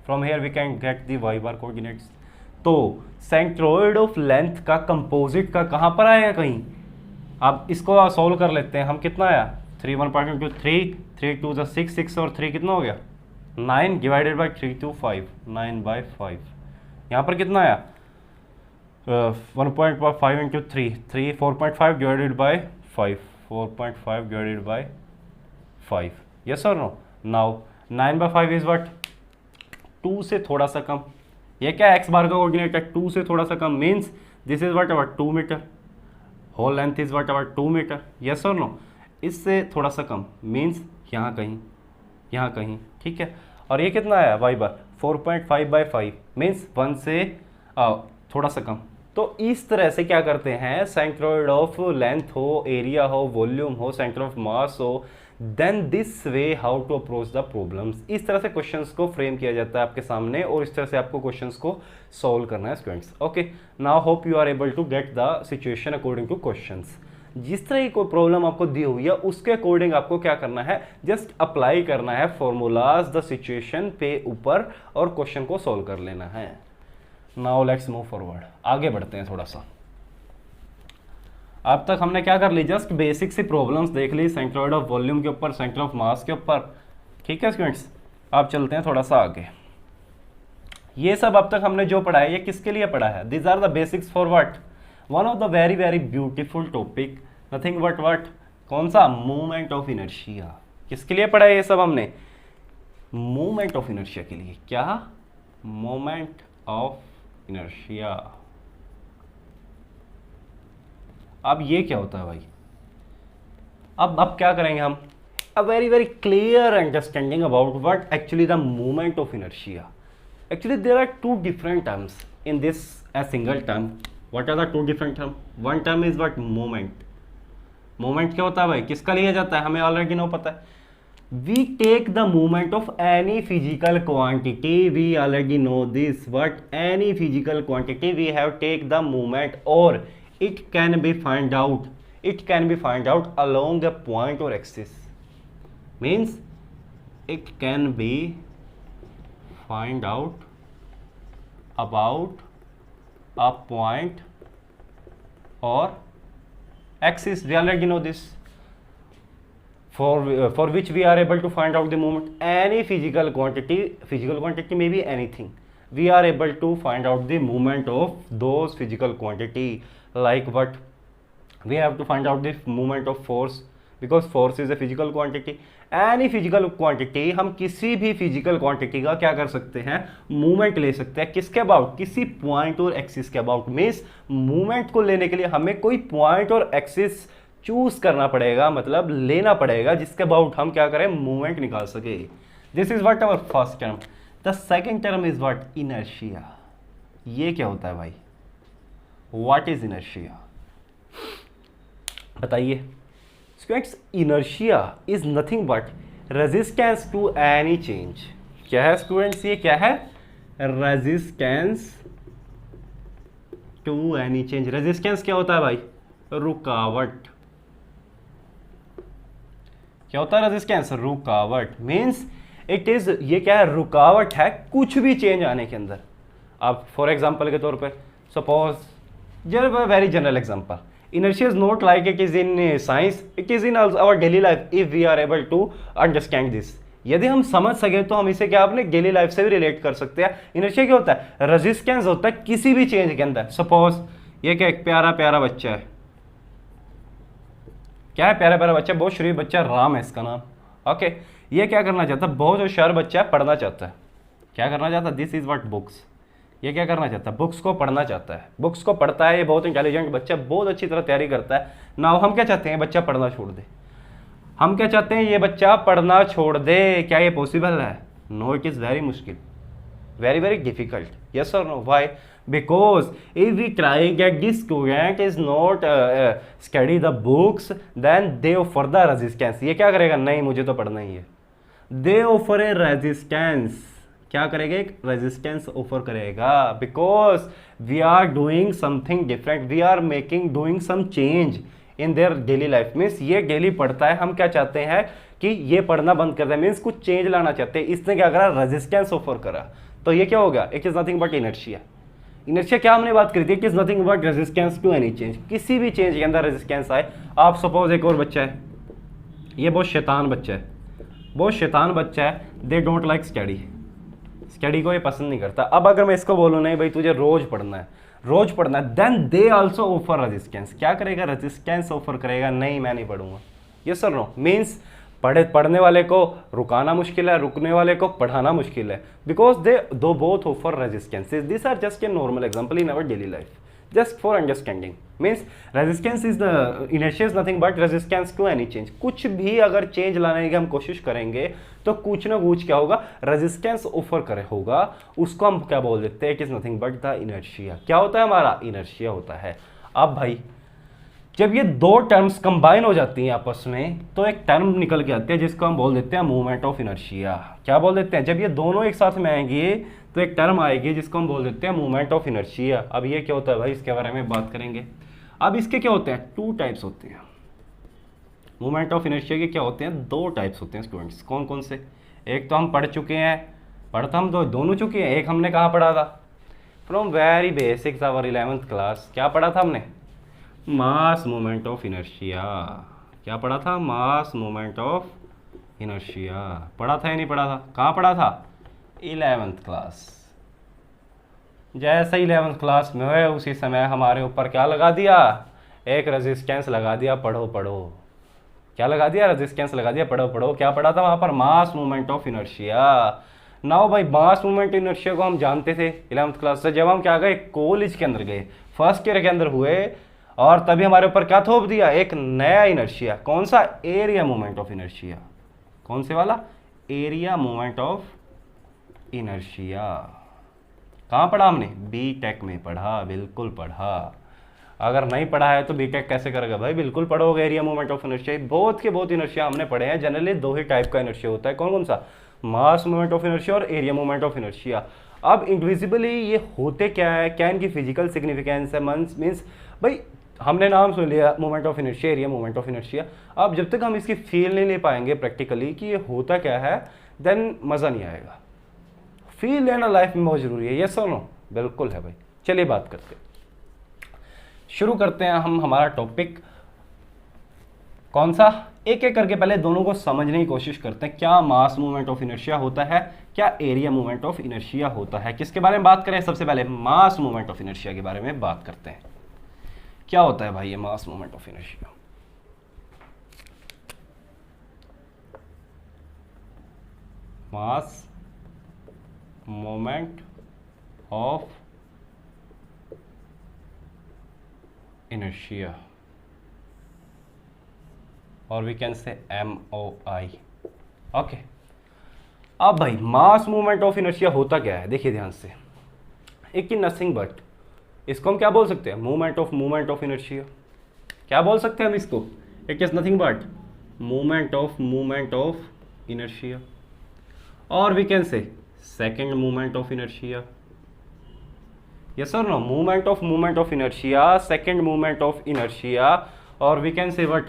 From here we can get the y bar coordinates. तो सेंट्रोइड ऑफ लेंथ का कंपोजिट का कहाँ पर आएगा? कहीं। अब इसको सॉल्व कर लेते हैं हम। कितना आया? 3 1.2 3 3 2 6 6 और 3 कितना हो गया? 9 डिवाइडेड बाई 3 2 5 9/5। यहाँ पर कितना आया? 1.5 into 3 3 4.5 divided by 5 4.5 divided by 5। Yes और नो? Now 9/5 is what? 2 से थोड़ा सा कम। ये क्या है? एक्स बार का कोऑर्डिनेट है। 2 से थोड़ा सा कम means this is what about 2 metre. Whole length is what about 2 metre. Yes और नो? इससे थोड़ा सा कम मीन्स यहाँ कहीं, यहाँ कहीं। ठीक है। और ये कितना आया? वाई बार 4.5/5 मीन्स 1 से थोड़ा सा कम। तो इस तरह से क्या करते हैं? सेंट्रोइड ऑफ लेंथ हो, एरिया हो, वॉल्यूम हो, सेंटर ऑफ मास हो, then this way how to approach the problems. इस तरह से क्वेश्चंस को फ्रेम किया जाता है आपके सामने और इस तरह से आपको क्वेश्चंस को सॉल्व करना है students. Okay, now hope you are able to get the situation according to questions. जिस तरह की कोई प्रॉब्लम आपको दी हुई है उसके अकॉर्डिंग आपको क्या करना है? जस्ट अप्लाई करना है फॉर्मूलाज द सिचुएशन पे ऊपर और क्वेश्चन को सॉल्व कर लेना है। Now let's move forward. आगे बढ़ते हैं थोड़ा सा। अब तक हमने क्या कर ली? जस्ट बेसिक सी प्रॉब्लम्स देख ली सेंट्रोइड ऑफ वॉल्यूम के ऊपर, सेंटर ऑफ मास के ऊपर। ठीक है स्टूडेंट्स, अब चलते हैं थोड़ा सा आगे। ये सब अब तक हमने जो पढ़ा है ये किसके लिए पढ़ा है? These are the basics for what? One of the very very beautiful topic, nothing but what? कौन सा? Movement of inertia. किसके लिए पढ़ा है ये सब हमने? मूवमेंट ऑफ इनर्शिया के लिए। क्या? Moment of inertia. अब ये क्या होता है भाई? अब क्या करेंगे हम? A very very clear understanding about what actually the movement of inertia. Actually there are 2 different terms in this a single term. What are the 2 different terms? One term is what? Moment. Moment क्या होता है भाई? किसका लिया जाता है? हमें already know पता है। We take the movement of any physical quantity. We already know this. What? Any physical quantity we have take the movement, or it can be find out. It can be find out along a point or axis. Means it can be find out about a point or axis. We already know this. For which we are able to find out the moment. Any physical quantity may be anything. We are able to find out the movement of those physical quantity. Like what? We have to find out the movement of force, because force is a physical quantity. Any physical quantity, हम किसी भी physical quantity का क्या कर सकते हैं? Movement ले सकते हैं। किसके अबाउट? किसी पॉइंट और एक्सिस के अबाउट। मीन्स मूवमेंट को लेने के लिए हमें कोई पॉइंट और एक्सिस चूज करना पड़ेगा, मतलब लेना पड़ेगा, जिसके अबाउट हम क्या करें? मूवमेंट निकाल सके। This is what our first term. The second term is what? Inertia. ये क्या होता है भाई? What is inertia? बताइए students. Inertia is nothing but resistance to any change. क्या है स्टूडेंट्स? ये क्या है? Resistance to any change. Resistance क्या होता है भाई? रुकावट। क्या होता है रेजिस्टेंस? रुकावट। मीन्स इट इज, ये क्या है? रुकावट है कुछ भी चेंज आने के अंदर। अब फॉर एग्जांपल के तौर पर suppose, very general example, inertia is not like it is in science, it is in our daily life if we are able to understand this. यदि हम समझ सके तो हम इसे क्या अपने डेली लाइफ से भी रिलेट कर सकते हैं। इनर्शिया क्या होता है? रेजिस्टेंस होता है किसी भी चेंज के अंदर। सपोज ये क्या? एक प्यारा प्यारा बच्चा है। क्या है? प्यारा प्यारा बच्चा, बहुत शरीफ बच्चा, राम है इसका नाम। ओके, ये क्या करना चाहता है? बहुत होशियार बच्चा है, पढ़ना चाहता है। क्या करना चाहता है? This is what? बुक्स। ये क्या करना चाहता है? बुक्स को पढ़ना चाहता है। बुक्स को पढ़ता है, ये बहुत इंटेलिजेंट बच्चा, बहुत अच्छी तरह तैयारी करता है। नाउ हम क्या चाहते हैं? बच्चा पढ़ना छोड़ दे। हम क्या चाहते हैं, ये बच्चा पढ़ना छोड़ दे, क्या ये पॉसिबल है? नो, इट इज़ वेरी मुश्किल, very very difficult. Yes or no? Why? Because if we try get this student is not study the books, then they offer the resistance. ये क्या करेगा? नहीं, मुझे तो पढ़ना ही है. They offer a resistance. क्या करेगा? एक रेजिस्टेंस ऑफर करेगा. Because we are doing something different, we are doing some change in their daily life. Means ये डेली पढ़ता है, हम क्या चाहते हैं कि ये पढ़ना बंद कर दे, मीन्स कुछ चेंज लाना चाहते हैं. इसने क्या करा? रेजिस्टेंस ऑफर करा. तो ये क्या होगा? It is nothing but inertia. Inertia क्या हमने बात करी थी? It is nothing but resistance to any change. किसी भी चेंज के अंदर रेजिस्टेंस आए. आप सपोज एक और बच्चा है, ये बहुत शैतान बच्चा है, बहुत शैतान बच्चा है. They don't like study, study को ये पसंद नहीं करता. अब अगर मैं इसको बोलूँ नहीं भाई तुझे रोज पढ़ना है, रोज पढ़ना है, then they also offer resistance. क्या करेगा? रेजिस्टेंस ऑफर करेगा. नहीं, मैं नहीं पढ़ूंगा. यस और नो? मीन्स पढ़ने वाले को रुकाना मुश्किल है, रुकने वाले को पढ़ाना मुश्किल है. Because they do both offer resistances. This are just a normal example in our daily life, just for understanding. Means resistance is the inertia is nothing but resistance to any change. कुछ भी अगर change लाने की हम कोशिश करेंगे तो कुछ ना कुछ क्या होगा? रेजिस्टेंस ऑफर करे होगा. उसको हम क्या बोल देते हैं? It is nothing but the inertia. क्या होता है? हमारा इनर्शिया होता है. अब भाई जब ये दो टर्म्स कंबाइन हो जाती हैं आपस में तो एक टर्म निकल के आती है जिसको हम बोल देते हैं मूवमेंट ऑफ इनर्शिया. क्या बोल देते हैं? जब ये दोनों एक साथ में आएंगे तो एक टर्म आएगी जिसको हम बोल देते हैं मूवमेंट ऑफ इनर्शिया. अब ये क्या होता है भाई? इसके बारे में बात करेंगे. अब इसके क्या होते हैं? टू टाइप्स होते हैं. मूवमेंट ऑफ इनर्शिया के क्या होते हैं? दो टाइप्स होते हैं स्टूडेंट्स. कौन कौन से? एक तो हम पढ़ चुके हैं, पढ़ता हम दोनों चुके हैं. एक हमने कहाँ पढ़ा था? From very basics our 11th class. क्या पढ़ा था हमने? Mass movement of inertia. क्या पढ़ा था? Mass movement of inertia. पढ़ा था या नहीं पढ़ा था? कहाँ पढ़ा था? 11th class. जैसे 11th क्लास में हुए उसी समय हमारे ऊपर क्या लगा दिया? एक रेजिस्टेंस लगा दिया. पढ़ो पढ़ो. क्या लगा दिया? रेजिस्टेंस लगा दिया. पढ़ो पढ़ो. क्या पढ़ा था वहाँ पर? मास मूवमेंट ऑफ इनर्शिया. नाउ भाई मास मूवमेंट इनर्शिया को हम जानते थे 11th क्लास से. जब हम क्या गए? कॉलेज के अंदर गए, फर्स्ट ईयर के अंदर हुए, और तभी हमारे ऊपर क्या थोप दिया? एक नया इनर्शिया. कौन सा? Area movement of inertia. कौन से वाला? Area movement of inertia. कहाँ पढ़ा हमने? बीटेक में पढ़ा. बिल्कुल पढ़ा. अगर नहीं पढ़ा है तो बीटेक कैसे करेगा भाई? बिल्कुल पढ़ोगे. Area movement of inertia. बहुत इनर्शिया हमने पढ़े हैं. जनरली दो ही टाइप का इनर्शिया होता है. कौन कौन सा? मास मूवमेंट ऑफ इनर्शिया और एरिया मूवमेंट ऑफ इनर्शिया. अब इंडिविजुअली ये होते क्या है, क्या इनकी फिजिकल सिग्निफिकेंस है? मीन्स भाई हमने नाम सुन लिया movement of inertia, area movement of inertia. अब जब तक हम इसकी फील नहीं ले पाएंगे प्रैक्टिकली कि ये होता क्या है, देन मज़ा नहीं आएगा. फील लेना लाइफ में बहुत ज़रूरी है. यस और नो? बिल्कुल है भाई. चलिए बात करते हैं, शुरू करते हैं हम हमारा टॉपिक. कौन सा? एक एक करके पहले दोनों को समझने की कोशिश करते हैं. क्या मास मूवमेंट ऑफ इनर्शिया होता है, क्या एरिया मूवमेंट ऑफ इनर्शिया होता है. किसके बारे में बात करें? सबसे पहले मास मूवमेंट ऑफ इनर्शिया के बारे में बात करते हैं. क्या होता है भाई ये mass movement of inertia? Mass moment of inertia, और we can say MOI. Okay. अब भाई मास मूवमेंट ऑफ इनर्शिया होता क्या है? देखिए ध्यान से. एक नथिंग बट, इसको हम क्या बोल सकते हैं? Movement of inertia. क्या बोल सकते हैं हम इसको? It is nothing but movement of inertia, और we can say second movement of inertia. Yes और no? Movement of inertia, second movement of inertia, और वी कैन से व्हाट?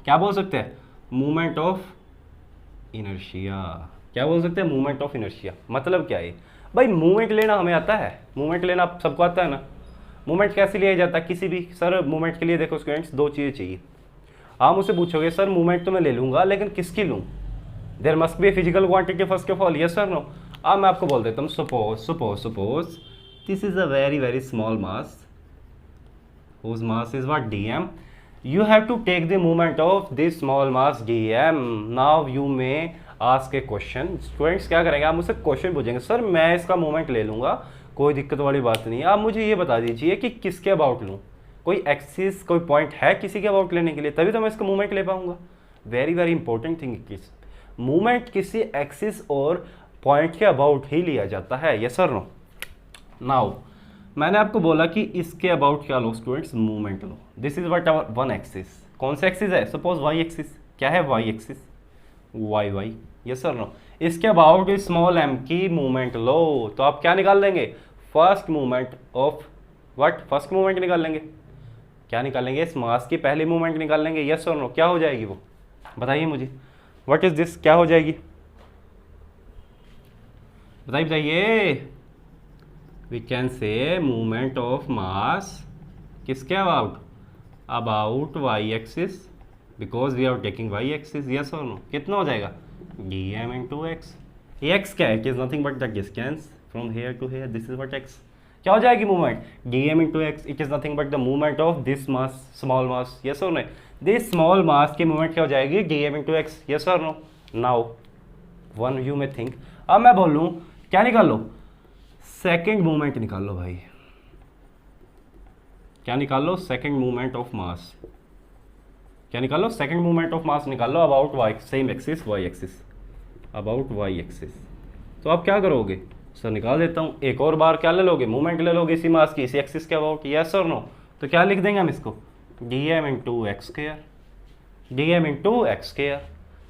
क्या बोल सकते हैं? Movement of inertia. क्या बोल सकते हैं? Movement of inertia. मतलब क्या है भाई? मूवमेंट लेना हमें आता है. मूवमेंट लेना सबको आता है ना. मूवमेंट कैसे लिया जाता है? किसी भी सर मूवमेंट के लिए देखो स्टूडेंट्स, दो चीज़ें चाहिए. आप मुझसे पूछोगे सर मूवमेंट तो मैं ले लूँगा लेकिन किसकी लूँ? There must be a physical quantity first of all. Yes sir no? अब मैं आपको बोल देता हूँ. Suppose this is a very small mass whose mass is what? dm. You have to take the moment of this small mass dm. Now you may ask a question. Students क्या करेंगे? आप मुझसे क्वेश्चन पूछेंगे sir मैं इसका moment ले लूँगा, कोई दिक्कत वाली बात नहीं है. आप मुझे ये बता दीजिए कि किसके अबाउट लूँ. कोई एक्सिस, कोई पॉइंट है किसी के अबाउट लेने के लिए, तभी तो मैं इसका मोमेंट ले पाऊँगा. वेरी वेरी इंपॉर्टेंट थिंग किस मूवमेंट किसी एक्सिस और पॉइंट के अबाउट ही लिया जाता है, यस और नो। नाउ मैंने आपको बोला कि इसके अबाउट क्या लो स्टूडेंट्स, मूवमेंट लो। This is what our one axis, कौन सा एक्सिस है, सपोज वाई एक्सिस, क्या है y axis, y y, yes और नो। इसके अबाउट स्मॉल एम की मूवमेंट लो, तो आप क्या निकाल लेंगे, first movement of what, first movement निकाल लेंगे, क्या निकालेंगे, इस मास की पहली मूवमेंट निकाल लेंगे, यस और नो। क्या हो जाएगी वो, बताइए मुझे, व्हाट इज दिस, क्या हो जाएगी, बताइए बताइए। We can say movement of mass किसके about y axis, because we are taking y axis, yes और नो। कितना हो जाएगा, d m into x, ये एक्स क्या है, it is nothing but the distance from here to here, this is what x. क्या हो जाएगी movement, d m into x, it is nothing but the movement of this mass, small mass, yes और no. This small mass की movement क्या हो जाएगी, d m into x, yes और no. Now one you may think, अब मैं बोलूँ क्या निकाल लो, सेकेंड मूवमेंट निकाल लो भाई, क्या निकाल लो, सेकेंड मूवमेंट ऑफ मास, क्या निकाल लो, सेकेंड मूवमेंट ऑफ मास निकाल लो about y, same axis y axis, about y axis. तो आप क्या करोगे सर, निकाल देता हूँ, एक और बार क्या ले लोगे, मूवमेंट ले लोगे इसी मास की, इसी एक्सिस के अबाउट, यस और नो। तो क्या लिख देंगे हम इसको, d m into x square, d m into x square.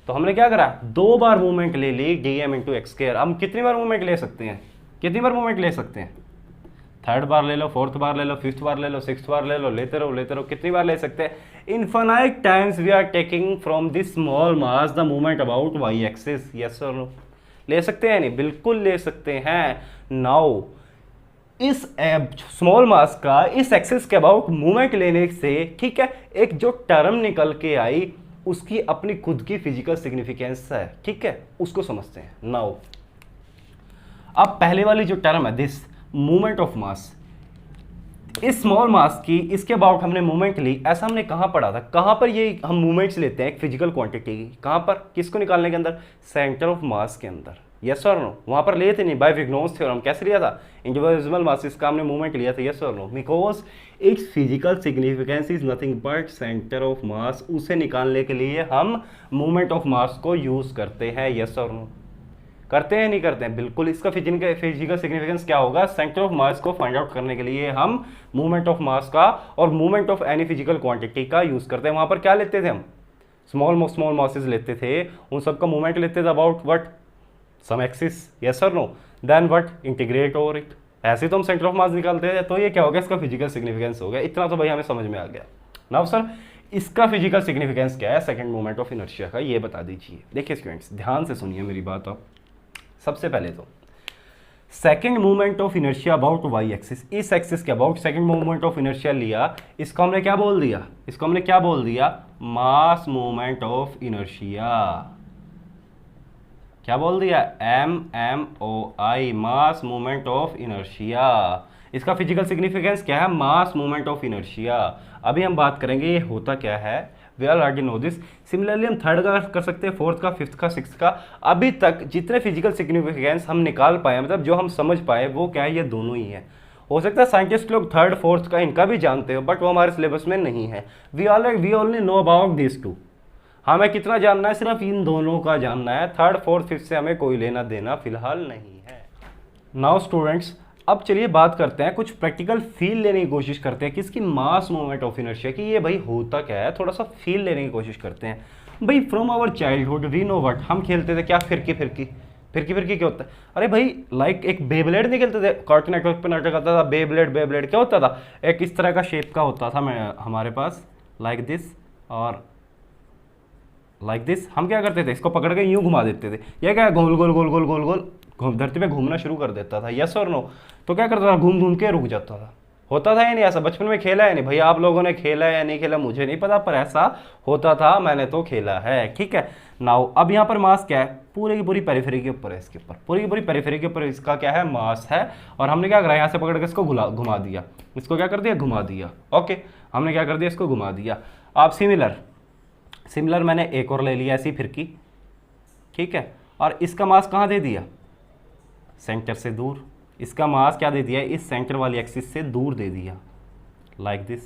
तो हमने क्या करा, दो बार मूवमेंट ले ली, d m into x square. हम कितनी बार मूवमेंट ले सकते हैं, कितनी बार मूवमेंट ले सकते हैं, थर्ड बार ले लो, फोर्थ बार ले लो, फिफ्थ बार ले लो, सिक्स्थ बार ले लो, लेते रहो, कितनी बार ले सकते हैं, infinite times we are taking from this small mass the movement about y axis, yes और नो। ले सकते हैं नहीं, बिल्कुल ले सकते हैं। नाउ इस स्मॉल मास का इस एक्सिस के अबाउट मूवमेंट लेने से, ठीक है, एक जो टर्म निकल के आई उसकी अपनी खुद की फिजिकल सिग्निफिकेंस है, ठीक है, उसको समझते हैं। नाउ अब पहले वाली जो टर्म है दिस मूवमेंट ऑफ मास, इस स्मॉल मास की इसके अबाउट हमने मूवमेंट ली, ऐसा हमने कहाँ पढ़ा था, कहाँ पर ये हम मूवमेंट्स लेते हैं एक फिजिकल क्वांटिटी की, कहाँ पर, किसको निकालने के अंदर, सेंटर ऑफ मास के अंदर, यस और नो। वहाँ पर लेते नहीं, बाय विग्नोस थ्योरम कैसे लिया था, इंडिविजुअल मासेस का हमने मूवमेंट लिया था, यस और no, because its physical significance is nothing but centre of mass, उसे निकालने के लिए हम मूवमेंट ऑफ मास को यूज करते हैं, यस और नो। करते हैं नहीं करते हैं, बिल्कुल। इसका फिजिकल सिग्निफिकेंस क्या होगा, सेंटर ऑफ मास को फाइंड आउट करने के लिए हम मूवमेंट ऑफ मास का और movement of any physical quantity का यूज करते हैं। वहां पर क्या लेते थे हम, स्मॉल मासेस लेते थे, उन सबका मूवमेंट लेते थे about what, some axis, yes और no, then what, integrate over it, ऐसे तो हम सेंटर ऑफ मास निकालते हैं। तो ये क्या हो गया, इसका फिजिकल सिग्निफिकेंस हो गया। इतना तो भाई हमें समझ में आ गया। नाउ सर इसका फिजिकल सिग्निफिकेंस क्या है सेकंड मोमेंट ऑफ इनर्शिया का, ये बता दीजिए। देखिए स्टूडेंट्स ध्यान से सुनिए मेरी बात। आप सबसे पहले तो second movement of inertia about y axis, इस एक्सिस के about second movement of inertia लिया, इसको हमने क्या बोल दिया, इसको हमने क्या बोल दिया, मास मूवमेंट ऑफ इनर्शिया। क्या बोल दिया, MMOI, mass movement of inertia. इसका फिजिकल सिग्निफिकेंस क्या है, मास मूवमेंट ऑफ इनर्शिया। अभी हम बात करेंगे ये होता क्या है, we already know this. Similarly हम थर्ड का कर सकते हैं, फोर्थ का, फिफ्थ का, सिक्स्थ का। अभी तक जितने फिजिकल सिग्निफिकेंस हम निकाल पाए, मतलब जो हम समझ पाए, वो क्या है, ये दोनों ही है। हो सकता है साइंटिस्ट लोग थर्ड फोर्थ का इनका भी जानते हो, बट वो हमारे सिलेबस में नहीं है। We only know about this two. हमें कितना जानना है, सिर्फ इन दोनों का जानना है। थर्ड फोर्थ फिफ्थ से हमें कोई लेना देना फिलहाल नहीं है। नाउ स्टूडेंट्स अब चलिए बात करते हैं, कुछ प्रैक्टिकल फील लेने की कोशिश करते हैं किसकी, मास मूवमेंट ऑफ इनर्शिया की। ये भाई होता क्या है, थोड़ा सा फील लेने की कोशिश करते हैं। भाई from our childhood we know what, हम खेलते थे क्या, फिरकी फिरकी। फिरकी फिरकी क्या होता है, अरे भाई लाइक एक बेब्लेड नहीं खेलते थे, कार्टून नेटवर्क पे नाटक आता था, बेब्लेड। बेब्लेड क्या होता था, एक इस तरह का शेप का होता था हमारे पास, लाइक दिस और लाइक दिस। हम क्या करते थे, इसको पकड़ के यूं घुमा देते थे। ये क्या, गोल गोल गोल गोल गोल गोल धरती पे घूमना शुरू कर देता था, यस और नो। तो क्या करता था, घूम घूम के रुक जाता था। होता था या नहीं ऐसा, बचपन में खेला है नहीं भैया, आप लोगों ने खेला है या नहीं खेला मुझे नहीं पता, पर ऐसा होता था, मैंने तो खेला है, ठीक है। नाउ अब यहाँ पर मास क्या है, पूरी की पूरी पेरिफेरी के ऊपर है, इसके ऊपर पूरी की पूरी पेरिफेरी के ऊपर इसका क्या है, मास है। और हमने क्या करा, यहाँ से पकड़ के इसको घुमा दिया, इसको क्या कर दिया, घुमा दिया। ओके, हमने क्या कर दिया, इसको घुमा दिया। आप सिमिलर मैंने एक और ले लिया ऐसी फिरकी, ठीक है, और इसका मास कहाँ दे दिया, सेंटर से दूर। इसका मास क्या दे दिया, इस सेंटर वाली एक्सिस से दूर दे दिया, लाइक दिस।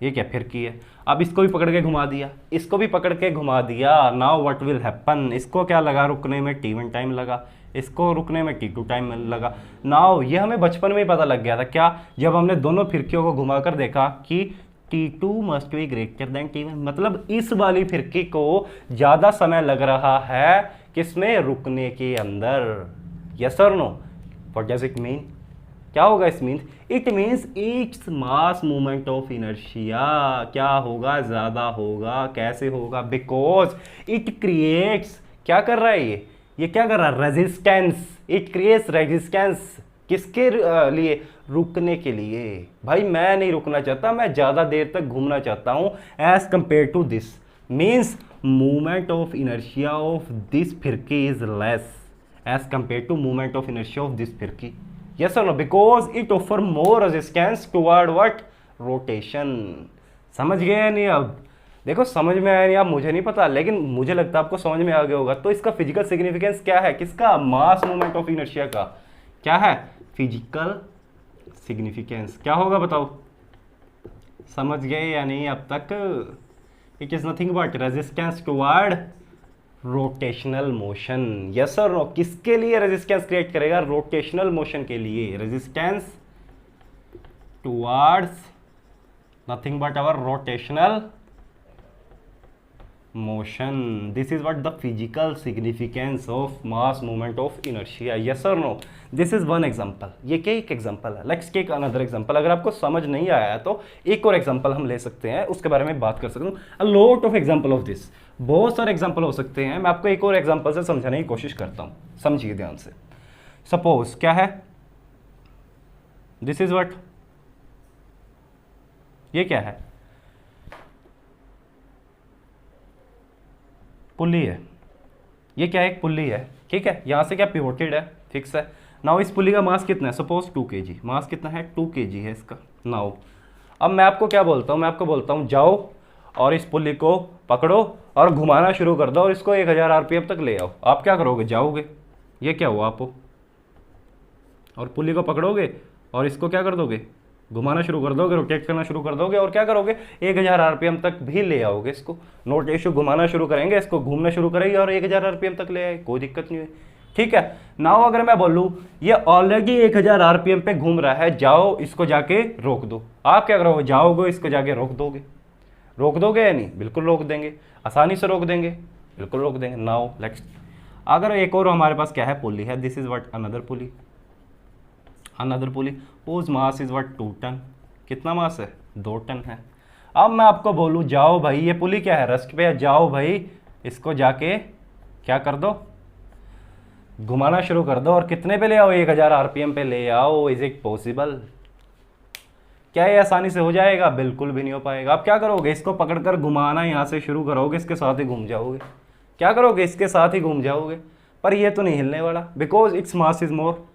ये क्या फिरकी है। अब इसको भी पकड़ के घुमा दिया, इसको भी पकड़ के घुमा दिया। नाउ व्हाट विल हैपन, इसको क्या लगा रुकने में, T1 टाइम लगा, इसको रुकने में T2 टाइम लगा। नाउ ये हमें बचपन में ही पता लग गया था, क्या, जब हमने दोनों फिरकियों को घुमा कर देखा कि T2 must be greater than T1, मतलब इस वाली फिरकी को ज़्यादा समय लग रहा है किसमें, रुकने के अंदर। यस और no, what does it mean, क्या होगा इस mean, it means its mass movement of inertia क्या होगा, ज़्यादा होगा। कैसे होगा, बिकॉज इट क्रिएट्स, क्या कर रहा है ये क्या कर रहा है, रेजिस्टेंस, इट क्रिएट्स रेजिस्टेंस, किसके लिए, रुकने के लिए। भाई मैं नहीं रुकना चाहता, मैं ज़्यादा देर तक घूमना चाहता हूँ as compare to this, means movement of inertia of this फिरकी is less as compare to movement of inertia of this फिरकी। Yes or no? Because it offer more resistance toward what? Rotation. समझ गए या नहीं अब, देखो समझ में आया नहीं, अब मुझे नहीं पता, लेकिन मुझे लगता है आपको समझ में आ गया होगा। तो इसका फिजिकल सिग्निफिकेंस क्या है, किसका, मास मूवमेंट ऑफ इनर्शिया का क्या है, फिजिकल सिग्निफिकेंस क्या होगा बताओ, समझ गए या नहीं अब तक। It is nothing but resistance toward rotational motion. Yes और नो, किसके लिए रेजिस्टेंस क्रिएट करेगा, रोटेशनल मोशन के लिए, resistance towards nothing but our rotational motion. This is what the physical significance of mass movement of inertia. Yes और no, this is one example, ये क्या एक एग्जांपल है। Let's take another example. अगर आपको समझ नहीं आया है तो एक और एग्जांपल हम ले सकते हैं, उसके बारे में बात कर सकते हैं। अ lot of example of this, बहुत सारे एग्जांपल हो सकते हैं। मैं आपको एक और एग्जांपल से समझाने की कोशिश करता हूं, समझिए ध्यान से। सपोज क्या है, दिस इज व्हाट, ये क्या है, पुल्ली है, ये क्या है, एक पुल्ली है, ठीक है। यहां से क्या पिवोटेड है, फिक्स है। नाउ इस पुल्ली का मास कितना है, सपोज 2 kg, मास कितना है, 2 kg है इसका। नाउ अब मैं आपको क्या बोलता हूं, मैं आपको बोलता हूं जाओ और इस पुल्ली को पकड़ो और घुमाना शुरू कर दो और इसको 1000 RPM तक ले आओ। आप क्या करोगे, जाओगे, ये क्या हुआ आपको, और पुल्ली को पकड़ोगे और इसको क्या कर दोगे, घुमाना शुरू कर दोगे, रोटेट करना शुरू कर दोगे और क्या करोगे, 1000 RPM तक भी ले आओगे इसको। नोट इशू, घुमाना शुरू करेंगे, इसको घूमना शुरू करेंगे और 1000 RPM तक ले आए, कोई दिक्कत नहीं हुई, ठीक है। नाउ अगर मैं बोलूँ ये ऑलरेडी 1000 RPM पे घूम रहा है, जाओ इसको जाके रोक दो, आप क्या करोगे, जाओगे इसको जाके रोक दोगे, रोक दोगे या नहीं, बिल्कुल रोक देंगे, आसानी से रोक देंगे, बिल्कुल रोक देंगे। नाउ नेक्स्ट, अगर एक और हमारे पास क्या है, पुली है, this is what another pulley, another pulley whose mass is what 2 ton, कितना मास है, 2 टन है। अब मैं आपको बोलूँ जाओ भाई, ये पुली क्या है, रेस्ट पे है, जाओ भाई इसको जाके क्या कर दो, घुमाना शुरू कर दो और कितने पे ले आओ, 1000 RPM पे ले आओ। इज इट पॉसिबल, क्या ये आसानी से हो जाएगा, बिल्कुल भी नहीं हो पाएगा। आप क्या करोगे, इसको पकड़कर घुमाना यहाँ से शुरू करोगे, इसके साथ ही घूम जाओगे, क्या करोगे, इसके साथ ही घूम जाओगे, पर ये तो नहीं हिलने वाला, because its mass is more.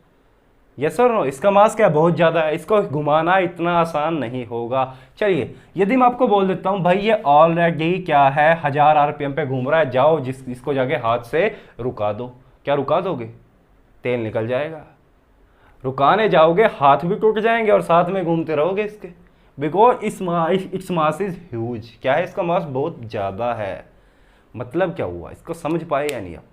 Yes और नो, इसका मास क्या बहुत ज़्यादा है, इसको घुमाना इतना आसान नहीं होगा। चलिए यदि मैं आपको बोल देता हूँ भाई ये ऑलरेडी क्या है, 1000 RPM पे घूम रहा है, जाओ इसको जाके हाथ से रुका दो, क्या रुका दोगे, तेल निकल जाएगा, रुकाने जाओगे हाथ भी टूट जाएंगे और साथ में घूमते रहोगे इसके, because its mass is huge, क्या है, इसका मास बहुत ज़्यादा है। मतलब क्या हुआ, इसको समझ पाए या नहीं आप,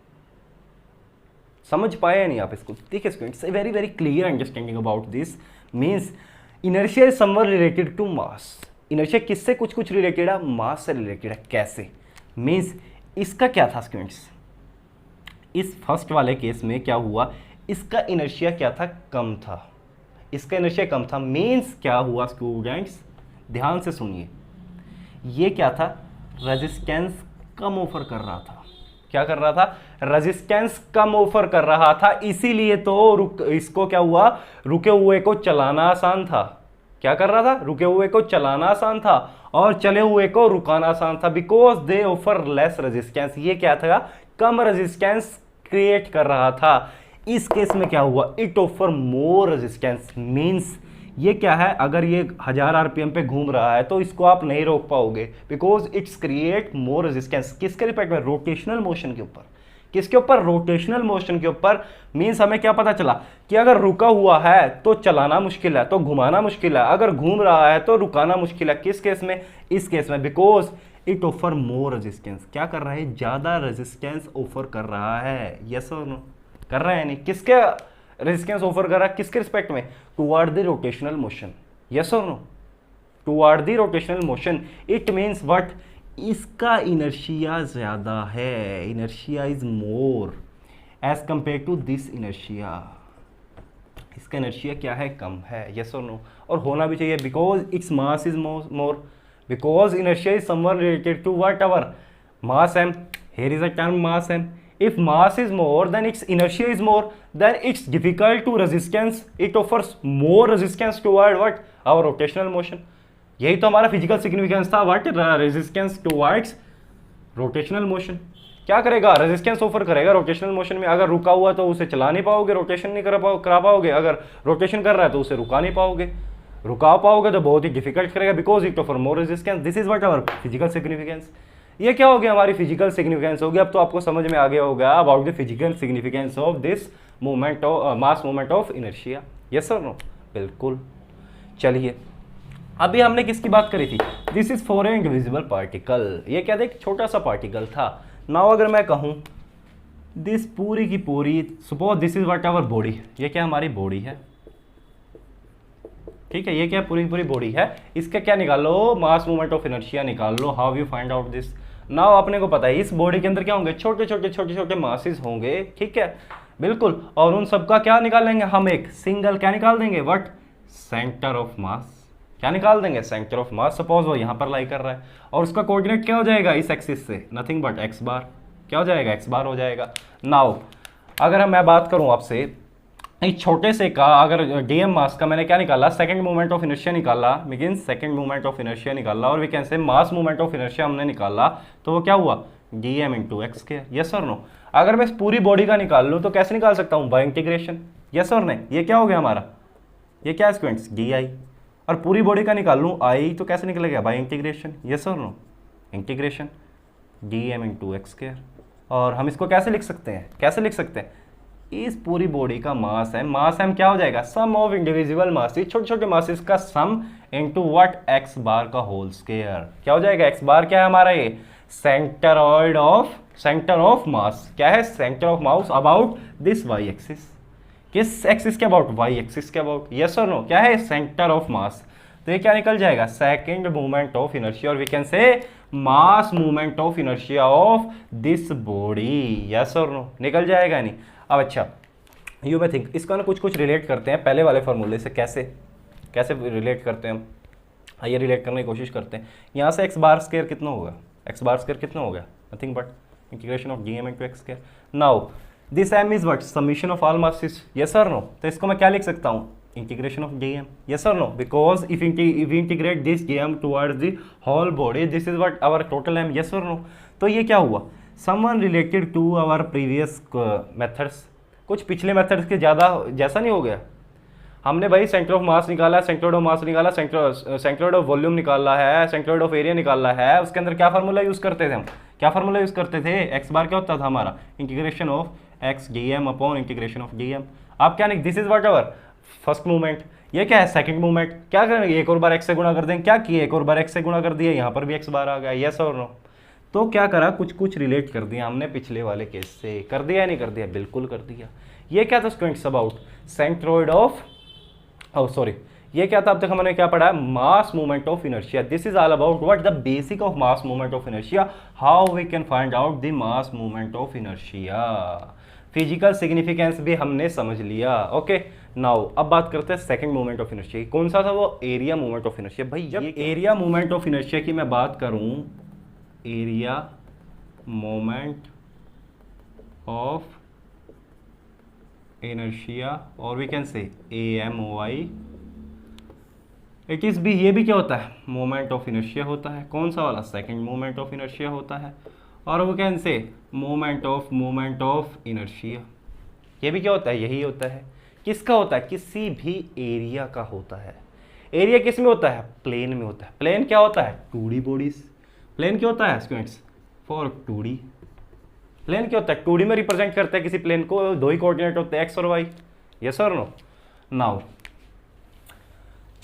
समझ पाए या नहीं आप इसको, देखिए इसको, it's a very very clear understanding about this. Means inertia is somewhere related to mass, inertia किससे कुछ कुछ रिलेटेड है, मास से रिलेटेड है। कैसे, मीन्स इसका क्या था स्टूडेंट्स, इस फर्स्ट वाले केस में क्या हुआ, इसका इनर्शिया क्या था, कम था, इसका इनर्शिया कम था। मीन्स क्या हुआ स्टूडेंट्स, ध्यान से सुनिए, ये क्या था, रेजिस्टेंस कम ऑफर कर रहा था, क्या कर रहा था, रेजिस्टेंस कम ऑफर कर रहा था, इसीलिए तो इसको क्या हुआ, रुके हुए को चलाना आसान था, क्या कर रहा था, रुके हुए को चलाना आसान था और चले हुए को रुकाना आसान था, because they offer less resistance. ये क्या था, कम रेजिस्टेंस क्रिएट कर रहा था। इस केस में क्या हुआ, it offer more resistance. Means ये क्या है, अगर ये 1000 RPM पे घूम रहा है तो इसको आप नहीं रोक पाओगे, because it's create more resistance. किसके रिस्पेक्ट में, रोटेशनल मोशन के ऊपर, किसके ऊपर? रोटेशनल मोशन के ऊपर। मीन्स हमें क्या पता चला कि अगर रुका हुआ है तो चलाना मुश्किल है, तो घुमाना मुश्किल है, अगर घूम रहा है तो रुकाना मुश्किल है। किस केस में? इस केस में, because it offer more resistance. क्या कर रहा है? ज्यादा रेजिस्टेंस ऑफर कर रहा है। यस और नो? कर रहा है नहीं? किसके रेजिस्टेंस ऑफर कर रहा है? किसके रिस्पेक्ट में? Toward the rotational motion. Yes और no? Toward the rotational motion. It means what? इसका इनर्शिया ज्यादा है, inertia is more as compare to this inertia. इसका इनर्शिया क्या है? कम है। यस और नो? और होना भी चाहिए, because its mass is more, because inertia is somewhat related to what? Our mass m. Here is a term mass m. If mass is more, then its inertia is more, then it's difficult to resistance, it offers more resistance toward what? Our rotational motion. यही तो हमारा physical significance था, what? Resistance towards rotational motion. क्या करेगा? Resistance offer करेगा rotational motion में। अगर रुका हुआ तो उसे चला नहीं पाओगे, रोटेशन नहीं करा पाओगे। अगर रोटेशन कर रहा है तो उसे रुका नहीं पाओगे, रुका पाओगे तो बहुत ही डिफिकल्ट करेगा, because it offer more resistance. This is what? Our physical significance. ये क्या हो गया? हमारी फिजिकल सिग्निफिकेंस हो गया। अब तो आपको समझ में आ गया होगा about the physical significance of this movement of mass movement of inertia. Yes और नो? बिल्कुल। चलिए, अभी हमने किसकी बात करी थी? This is for an individual particle. ये क्या था? एक छोटा सा पार्टिकल था। नाउ अगर मैं कहूँ दिस पूरी की पूरी, suppose this is what? Our body. ये क्या? हमारी बॉडी है, ठीक है। ये क्या? पूरी पूरी बॉडी है। इसका क्या निकालो? मास मूवमेंट ऑफ इनर्शिया निकाल लो। How you find out this? Now अपने को पता है इस बॉडी के अंदर क्या होंगे? छोटे छोटे मासेस होंगे, ठीक है, बिल्कुल। और उन सबका क्या निकालेंगे हम? एक सिंगल क्या निकाल देंगे? व्हाट? Centre of mass. क्या निकाल देंगे? Centre of mass. सपोज वो यहाँ पर लाई कर रहा है और उसका कोऑर्डिनेट क्या हो जाएगा इस एक्सिस से? Nothing but x bar. क्या हो जाएगा? एक्स बार हो जाएगा। नाउ अगर मैं बात करूँ आपसे एक छोटे से का, अगर डीएम मास का मैंने क्या निकाला? सेकंड मूवमेंट ऑफ इनर्शिया निकाला, mean second movement of inertia निकाला, और we can say mass movement of inertia हमने निकाला, तो वो क्या हुआ? DM into x square. Yes और नो? अगर मैं इस पूरी बॉडी का निकाल लूँ तो कैसे निकाल सकता हूँ? Bye integration. यस और नहीं? ये क्या हो गया हमारा? ये क्या स्क्वायर? D I. और पूरी बॉडी का निकाल लूँ आई, तो कैसे निकलेगा? By integration. यस और no? Integration d m into x square. और हम इसको कैसे लिख सकते हैं? कैसे लिख सकते हैं? इस पूरी बॉडी का मास है, मास एम क्या हो जाएगा? सम ऑफ इंडिविजुअल मासेस, छोटे छोटे मासेस का सम इनटू व्हाट? एक्स बार का होल स्क्वायर। क्या हो जाएगा? एक्स बार क्या है हमारा? ये सेंटर ऑफ मास। क्या है? Centre of mass about this y axis. किस एक्सिस के अबाउट? वाई एक्सिस के अबाउट। यस और नो? क्या है? Centre of mass. तो ये क्या निकल जाएगा? सेकेंड मूवमेंट ऑफ इनर्शिया, और we can say mass movement of inertia of this body. Yes और नो? निकल जाएगा नहीं? अब अच्छा, यू मैं थिंक इसका ना कुछ रिलेट करते हैं पहले वाले फॉर्मूले से। कैसे रिलेट करते हैं हम? आइए रिलेट करने की कोशिश करते हैं। यहाँ से एक्स बार स्क्वायर कितना होगा? एक्स बार स्क्वायर कितना हो गया? Nothing but integration of d m into x square. Now this m is what? Summation of all masses. Yes और नो? तो इसको मैं क्या लिख सकता हूँ? Integration of d m. Yes और no? Because if we integrate this d m towards the whole body, this is what? Our total m. Yes और नो? तो ये क्या हुआ? Someone related to our previous methods. कुछ पिछले methods के ज़्यादा जैसा नहीं हो गया? हमने भाई सेंटर ऑफ मास निकाला, सेंट्रोइड ऑफ मास निकाला, सेंट्रोइड ऑफ वॉल्यूम निकाला है, सेंट्रोइड ऑफ एरिया निकाला है। उसके अंदर क्या फार्मूला यूज़ करते थे हम? क्या फार्मूला यूज़ करते थे? एक्स बार क्या होता था हमारा? Integration of x d m upon integration of d m. आप क्या नहीं? This is what? Our first movement. ये क्या है? Second movement. क्या करेंगे? एक और बार एक्स से गुणा कर देंगे। क्या किए? एक और बार एक्स से गुणा कर दिया, यहाँ पर भी एक्स बार आ गया। यस और नो? तो क्या करा? कुछ रिलेट कर दिया हमने पिछले वाले केस से। कर दिया या नहीं कर दिया? बिल्कुल कर दिया। ये क्या था students? About centroid of, sorry, ये क्या था? अब तक हमने क्या पढ़ा है? Mass movement of inertia. This is all about what? The basic of mass movement of inertia, how we can find out the mass movement of inertia. Physical significance भी हमने समझ लिया। ओके, नाउ अब बात करते हैं सेकंड मूवमेंट ऑफ इनर्शिया। कौन सा था वो? Area movement of inertia. भाई जब एरिया मूवमेंट ऑफ इनर्शिया की मैं बात करूं, एरिया मोमेंट ऑफ इनर्शिया, और we can say AMOI, it is भी, ये भी क्या होता है? मोमेंट ऑफ इनर्शिया होता है। कौन सा वाला? सेकंड मोमेंट ऑफ इनर्शिया होता है। और we can say moment of inertia, ये भी क्या होता है? यही होता है। किसका होता है? किसी भी एरिया का होता है। एरिया किस में होता है? प्लेन में होता है। प्लेन क्या होता है? 2D bodies. प्लेन क्या होता है स्टूडेंट्स? For 2D। प्लेन क्या होता है, 2D में रिप्रेजेंट करता है किसी प्लेन को, दो ही कोऑर्डिनेट होते हैं एक्स और वाई। यस और नो। नाउ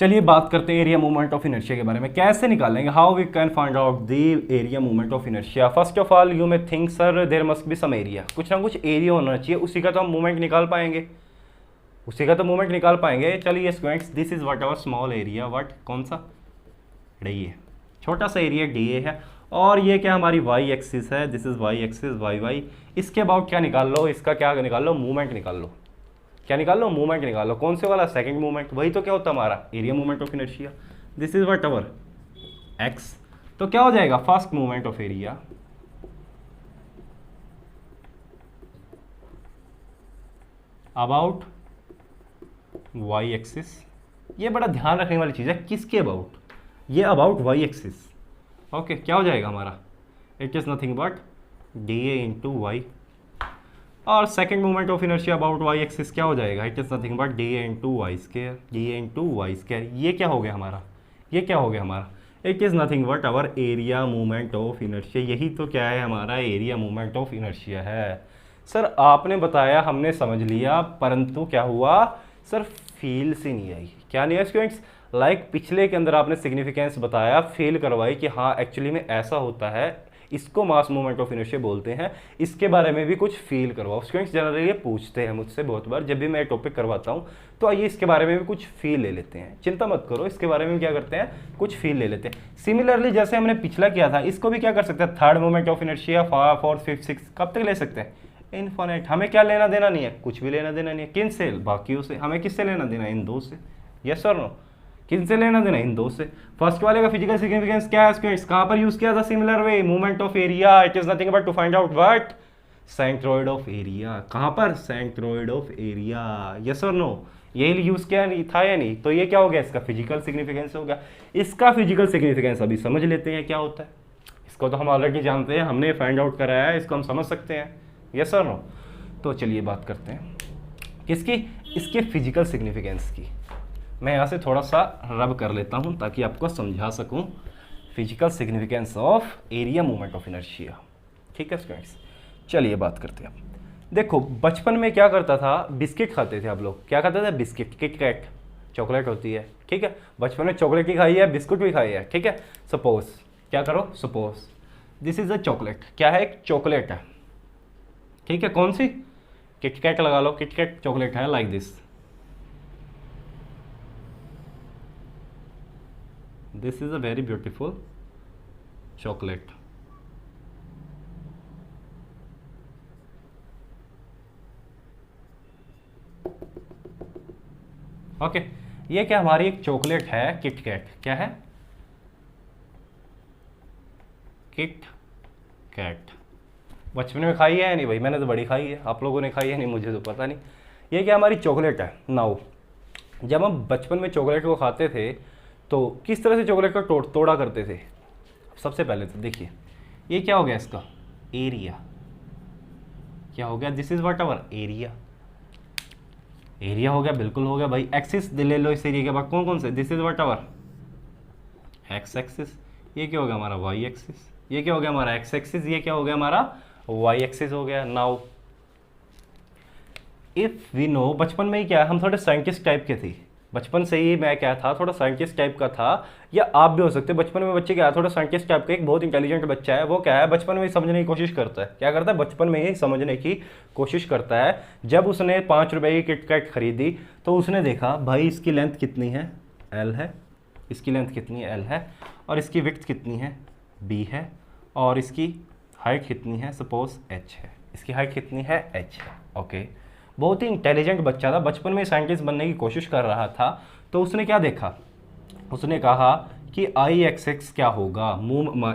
चलिए बात करते हैं एरिया मूवमेंट ऑफ इनर्शिया के बारे में, कैसे निकालेंगे, how we can find out the area movement of inertia. First of all you may think sir there must be some area, कुछ ना कुछ एरिया होना चाहिए, उसी का तो हम मूवमेंट निकाल पाएंगे, उसी का तो मूवमेंट निकाल पाएंगे। चलिए students, this is what our small area, what, कौन सा, डी ए, छोटा सा एरिया डी ए है, और ये क्या हमारी वाई एक्सिस है, this is y axis, y y. इसके अबाउट क्या निकाल लो, इसका क्या निकाल लो, मूवमेंट निकाल लो, क्या निकाल लो, मूवमेंट निकाल लो। कौन से वाला, सेकंड मूवमेंट, वही तो क्या होता है हमारा area movement of inertia. This is what our x, तो क्या हो जाएगा first movement of area about y axis. ये बड़ा ध्यान रखने वाली चीज़ है, किसके अबाउट, ये अबाउट वाई एक्सिस। ओके, क्या हो जाएगा हमारा, it is nothing but d A into y. और second movement of inertia about y axis क्या हो जाएगा, it is nothing but d A into y square, d A into y square. ये क्या हो गया हमारा, ये क्या हो गया हमारा, it is nothing but our area movement of inertia. यही तो क्या है हमारा एरिया मूवमेंट ऑफ इनर्शिया है। सर आपने बताया, हमने समझ लिया, परंतु क्या हुआ सर, फील से नहीं आई। क्या नहीं है स्टूडेंट्स, लाइक पिछले के अंदर आपने सिग्निफिकेंस बताया, फील करवाई कि हाँ एक्चुअली में ऐसा होता है, इसको मास मूवमेंट ऑफ इनर्शिया बोलते हैं, इसके बारे में भी कुछ फील करवाओ। स्टूडेंट्स जनरली ये पूछते हैं मुझसे बहुत बार, जब भी मैं टॉपिक करवाता हूँ, तो आइए इसके बारे में भी कुछ फील ले लेते हैं। चिंता मत करो, इसके बारे में क्या करते हैं, कुछ फील ले लेते हैं। सिमिलरली जैसे हमने पिछला किया था, इसको भी क्या कर सकते हैं, third movement of inertia, fourth, fifth, six, कब तक ले सकते हैं, इनफाइनाइट। हमें क्या लेना देना नहीं है, कुछ भी लेना देना नहीं है, किन से, बाकियों से। हमें किससे लेना देना है, इन दो से। यस और नो, किन से लेना देना, इन दो से। फर्स्ट वाले का फिजिकल सिग्निफिकेंस क्या है स्टूडेंट्स, कहाँ पर यूज किया था, similar way, movement of area, it is nothing but to find out what, centroid of area. कहाँ पर, सेंट्रोइड ऑफ एरिया। यस और नो, यही यूज किया नहीं था या नहीं, तो ये क्या हो गया, इसका फिजिकल सिग्निफिकेंस हो गया। इसका फिजिकल सिग्निफिकेंस अभी समझ लेते हैं क्या होता है। इसको तो हम ऑलरेडी जानते हैं, हमने फाइंड आउट कराया है, इसको हम समझ सकते हैं। यस और नो, तो चलिए बात करते हैं किसकी, इसके फिजिकल सिग्निफिकेंस की। मैं यहाँ से थोड़ा सा रब कर लेता हूँ ताकि आपको समझा सकूँ physical significance of area movement of inertia. ठीक है स्टूडेंट्स, चलिए बात करते हैं। देखो बचपन में क्या करता था, बिस्किट खाते थे आप लोग, क्या खाते थे, बिस्किट, किटकैट, चॉकलेट होती है, ठीक है। बचपन में चॉकलेट भी खाई है, बिस्कुट भी खाई है, ठीक है। सपोज क्या करो, suppose this is a chocolate, क्या है, एक चॉकलेट है, ठीक है। कौन सी, किटकैट लगा लो, किटकैट चॉकलेट है, like this, this is a very beautiful chocolate. Okay, ये क्या हमारी एक चॉकलेट है, किटकैट, क्या है, किट कैट। बचपन में खाई है या नहीं भाई, मैंने तो बड़ी खाई है, आप लोगों ने खाई है नहीं, मुझे तो पता नहीं। ये क्या हमारी चॉकलेट है। नाउ जब हम बचपन में चॉकलेट को खाते थे तो किस तरह से चॉकलेट को तोड़ा करते थे। सबसे पहले तो देखिए ये क्या हो गया, इसका एरिया क्या हो गया, this is what our area, area हो गया, बिल्कुल हो गया भाई। एक्सिस ले लो इस एरिया के बाद, कौन कौन से, this is what our x axis, ये क्या हो गया हमारा वाई एक्सिस, ये क्या हो गया हमारा एक्स एक्सिस, ये क्या हो गया हमारा वाई एक्सिस हो गया। नाउ इफ वी नो, बचपन में ही क्या है, हम थोड़े साइंटिस्ट टाइप के थे, बचपन से ही मैं क्या था, थोड़ा साइंटिस्ट टाइप का था, या आप भी हो सकते हैं। बचपन में बच्चे क्या है, थोड़ा साइंटिस्ट टाइप का, एक बहुत इंटेलिजेंट बच्चा है, वो क्या है, बचपन में ही समझने की कोशिश करता है। क्या करता है, बचपन में ही समझने की कोशिश करता है। जब उसने 5 रुपए की किटकैट खरीदी तो उसने देखा भाई इसकी लेंथ कितनी है, एल है, इसकी लेंथ कितनी है, एल है, और इसकी विड्थ कितनी है, बी है, और इसकी हाइट कितनी है, सपोज एच है, इसकी हाइट कितनी है, एच है। ओके, बहुत ही इंटेलिजेंट बच्चा था, बचपन में साइंटिस्ट बनने की कोशिश कर रहा था। तो उसने क्या देखा, उसने कहा कि आई एक्स एक्स क्या होगा,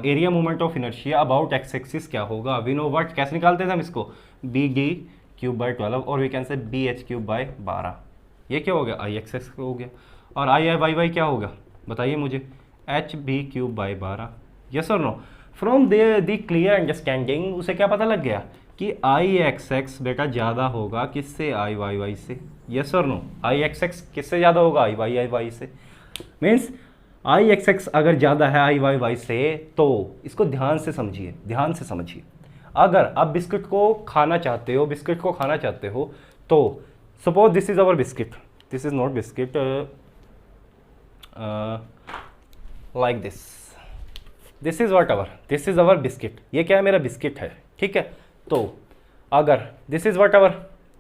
area movement of inertia about x axis क्या होगा। वी नो व्हाट, कैसे निकालते थे हम इसको, बी डी क्यूब बाई 12, और we can say b h cube by 12। ये क्या हो गया, आई एक्स एक्स हो गया। और आई आई वाई वाई क्या होगा, बताइए मुझे, h b cube by 12। Yes और no, from the clear understanding उसे क्या पता लग गया कि आई एक्स एक्स बेटा ज़्यादा होगा किससे, आई वाई वाई से। यस और नो, आई एक्स एक्स किससे ज़्यादा होगा, आई वाई से। मीन्स आई एक्स एक्स अगर ज़्यादा है आई वाई वाई से, तो इसको ध्यान से समझिए, ध्यान से समझिए। अगर आप बिस्किट को खाना चाहते हो, बिस्किट को खाना चाहते हो, तो suppose this is our biscuit, this is not biscuit, like this is what our, this is our biscuit, ये क्या है, मेरा बिस्किट है, ठीक है। तो अगर दिस इज वॉट अवर,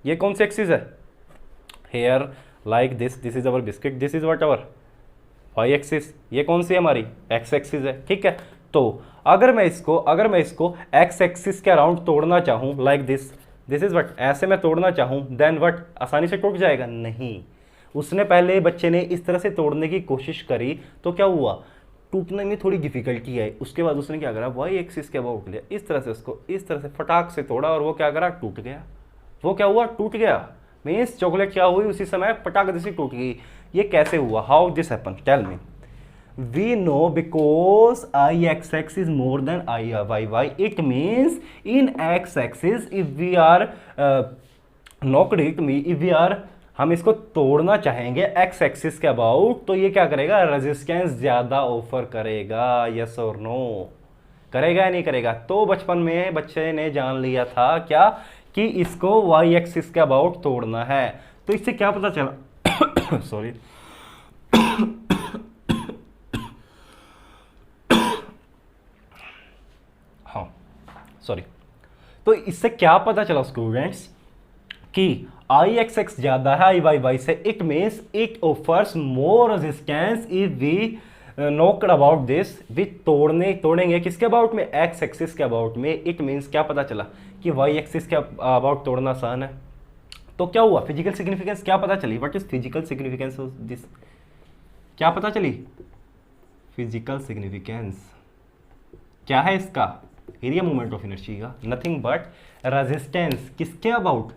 ये कौन सी एक्सिस है, here like this is our biscuit, this is what our y axis, ये कौन सी है हमारी एक्स एक्सिस है, ठीक है। तो अगर मैं इसको एक्स एक्सिस के अराउंड तोड़ना चाहूँ लाइक दिस इज वट, ऐसे मैं तोड़ना चाहूँ, देन वट, आसानी से टूट जाएगा, नहीं। उसने पहले बच्चे ने इस तरह से तोड़ने की कोशिश करी तो क्या हुआ, टूटने में थोड़ी डिफिकल्टी आई, उसके बाद उसने क्या करा, वाई एक्सिस के अबाउट लिया, इस तरह से उसको इस तरह से फटाक से तोड़ा और वो क्या करा, टूट गया। वो क्या हुआ, टूट गया, मीन्स चॉकलेट क्या हुई, उसी समय पटाख से टूट गई। ये कैसे हुआ, how this happen, tell me. We know because ix is more than iy. It means in x-axis if we are knocked it, if we are, हम इसको तोड़ना चाहेंगे x एक्सिस के अबाउट, तो ये क्या करेगा, रेजिस्टेंस ज़्यादा ऑफर करेगा, यस और नो, करेगा या नहीं करेगा। तो बचपन में बच्चे ने जान लिया था क्या, कि इसको y एक्सिस के अबाउट तोड़ना है। तो इससे क्या पता चला सॉरी सॉरी, तो इससे क्या पता चला स्टूडेंट्स कि आई एक्स एक्स ज्यादा है आई वाई वाई से, it means it offers more resistance if we knocked about this, we तोड़ेंगे किसके अबाउट में, एक्स एक्सिस के अबाउट में। इट मीन्स क्या पता चला कि वाई एक्सिस के अबाउट तोड़ना आसान है। तो क्या हुआ, फिजिकल सिग्निफिकेंस क्या पता चली, what is physical significance of this, क्या पता चली, फिजिकल सिग्निफिकेंस क्या है इसका, area movement of inertia, nothing but resistance किसके अबाउट,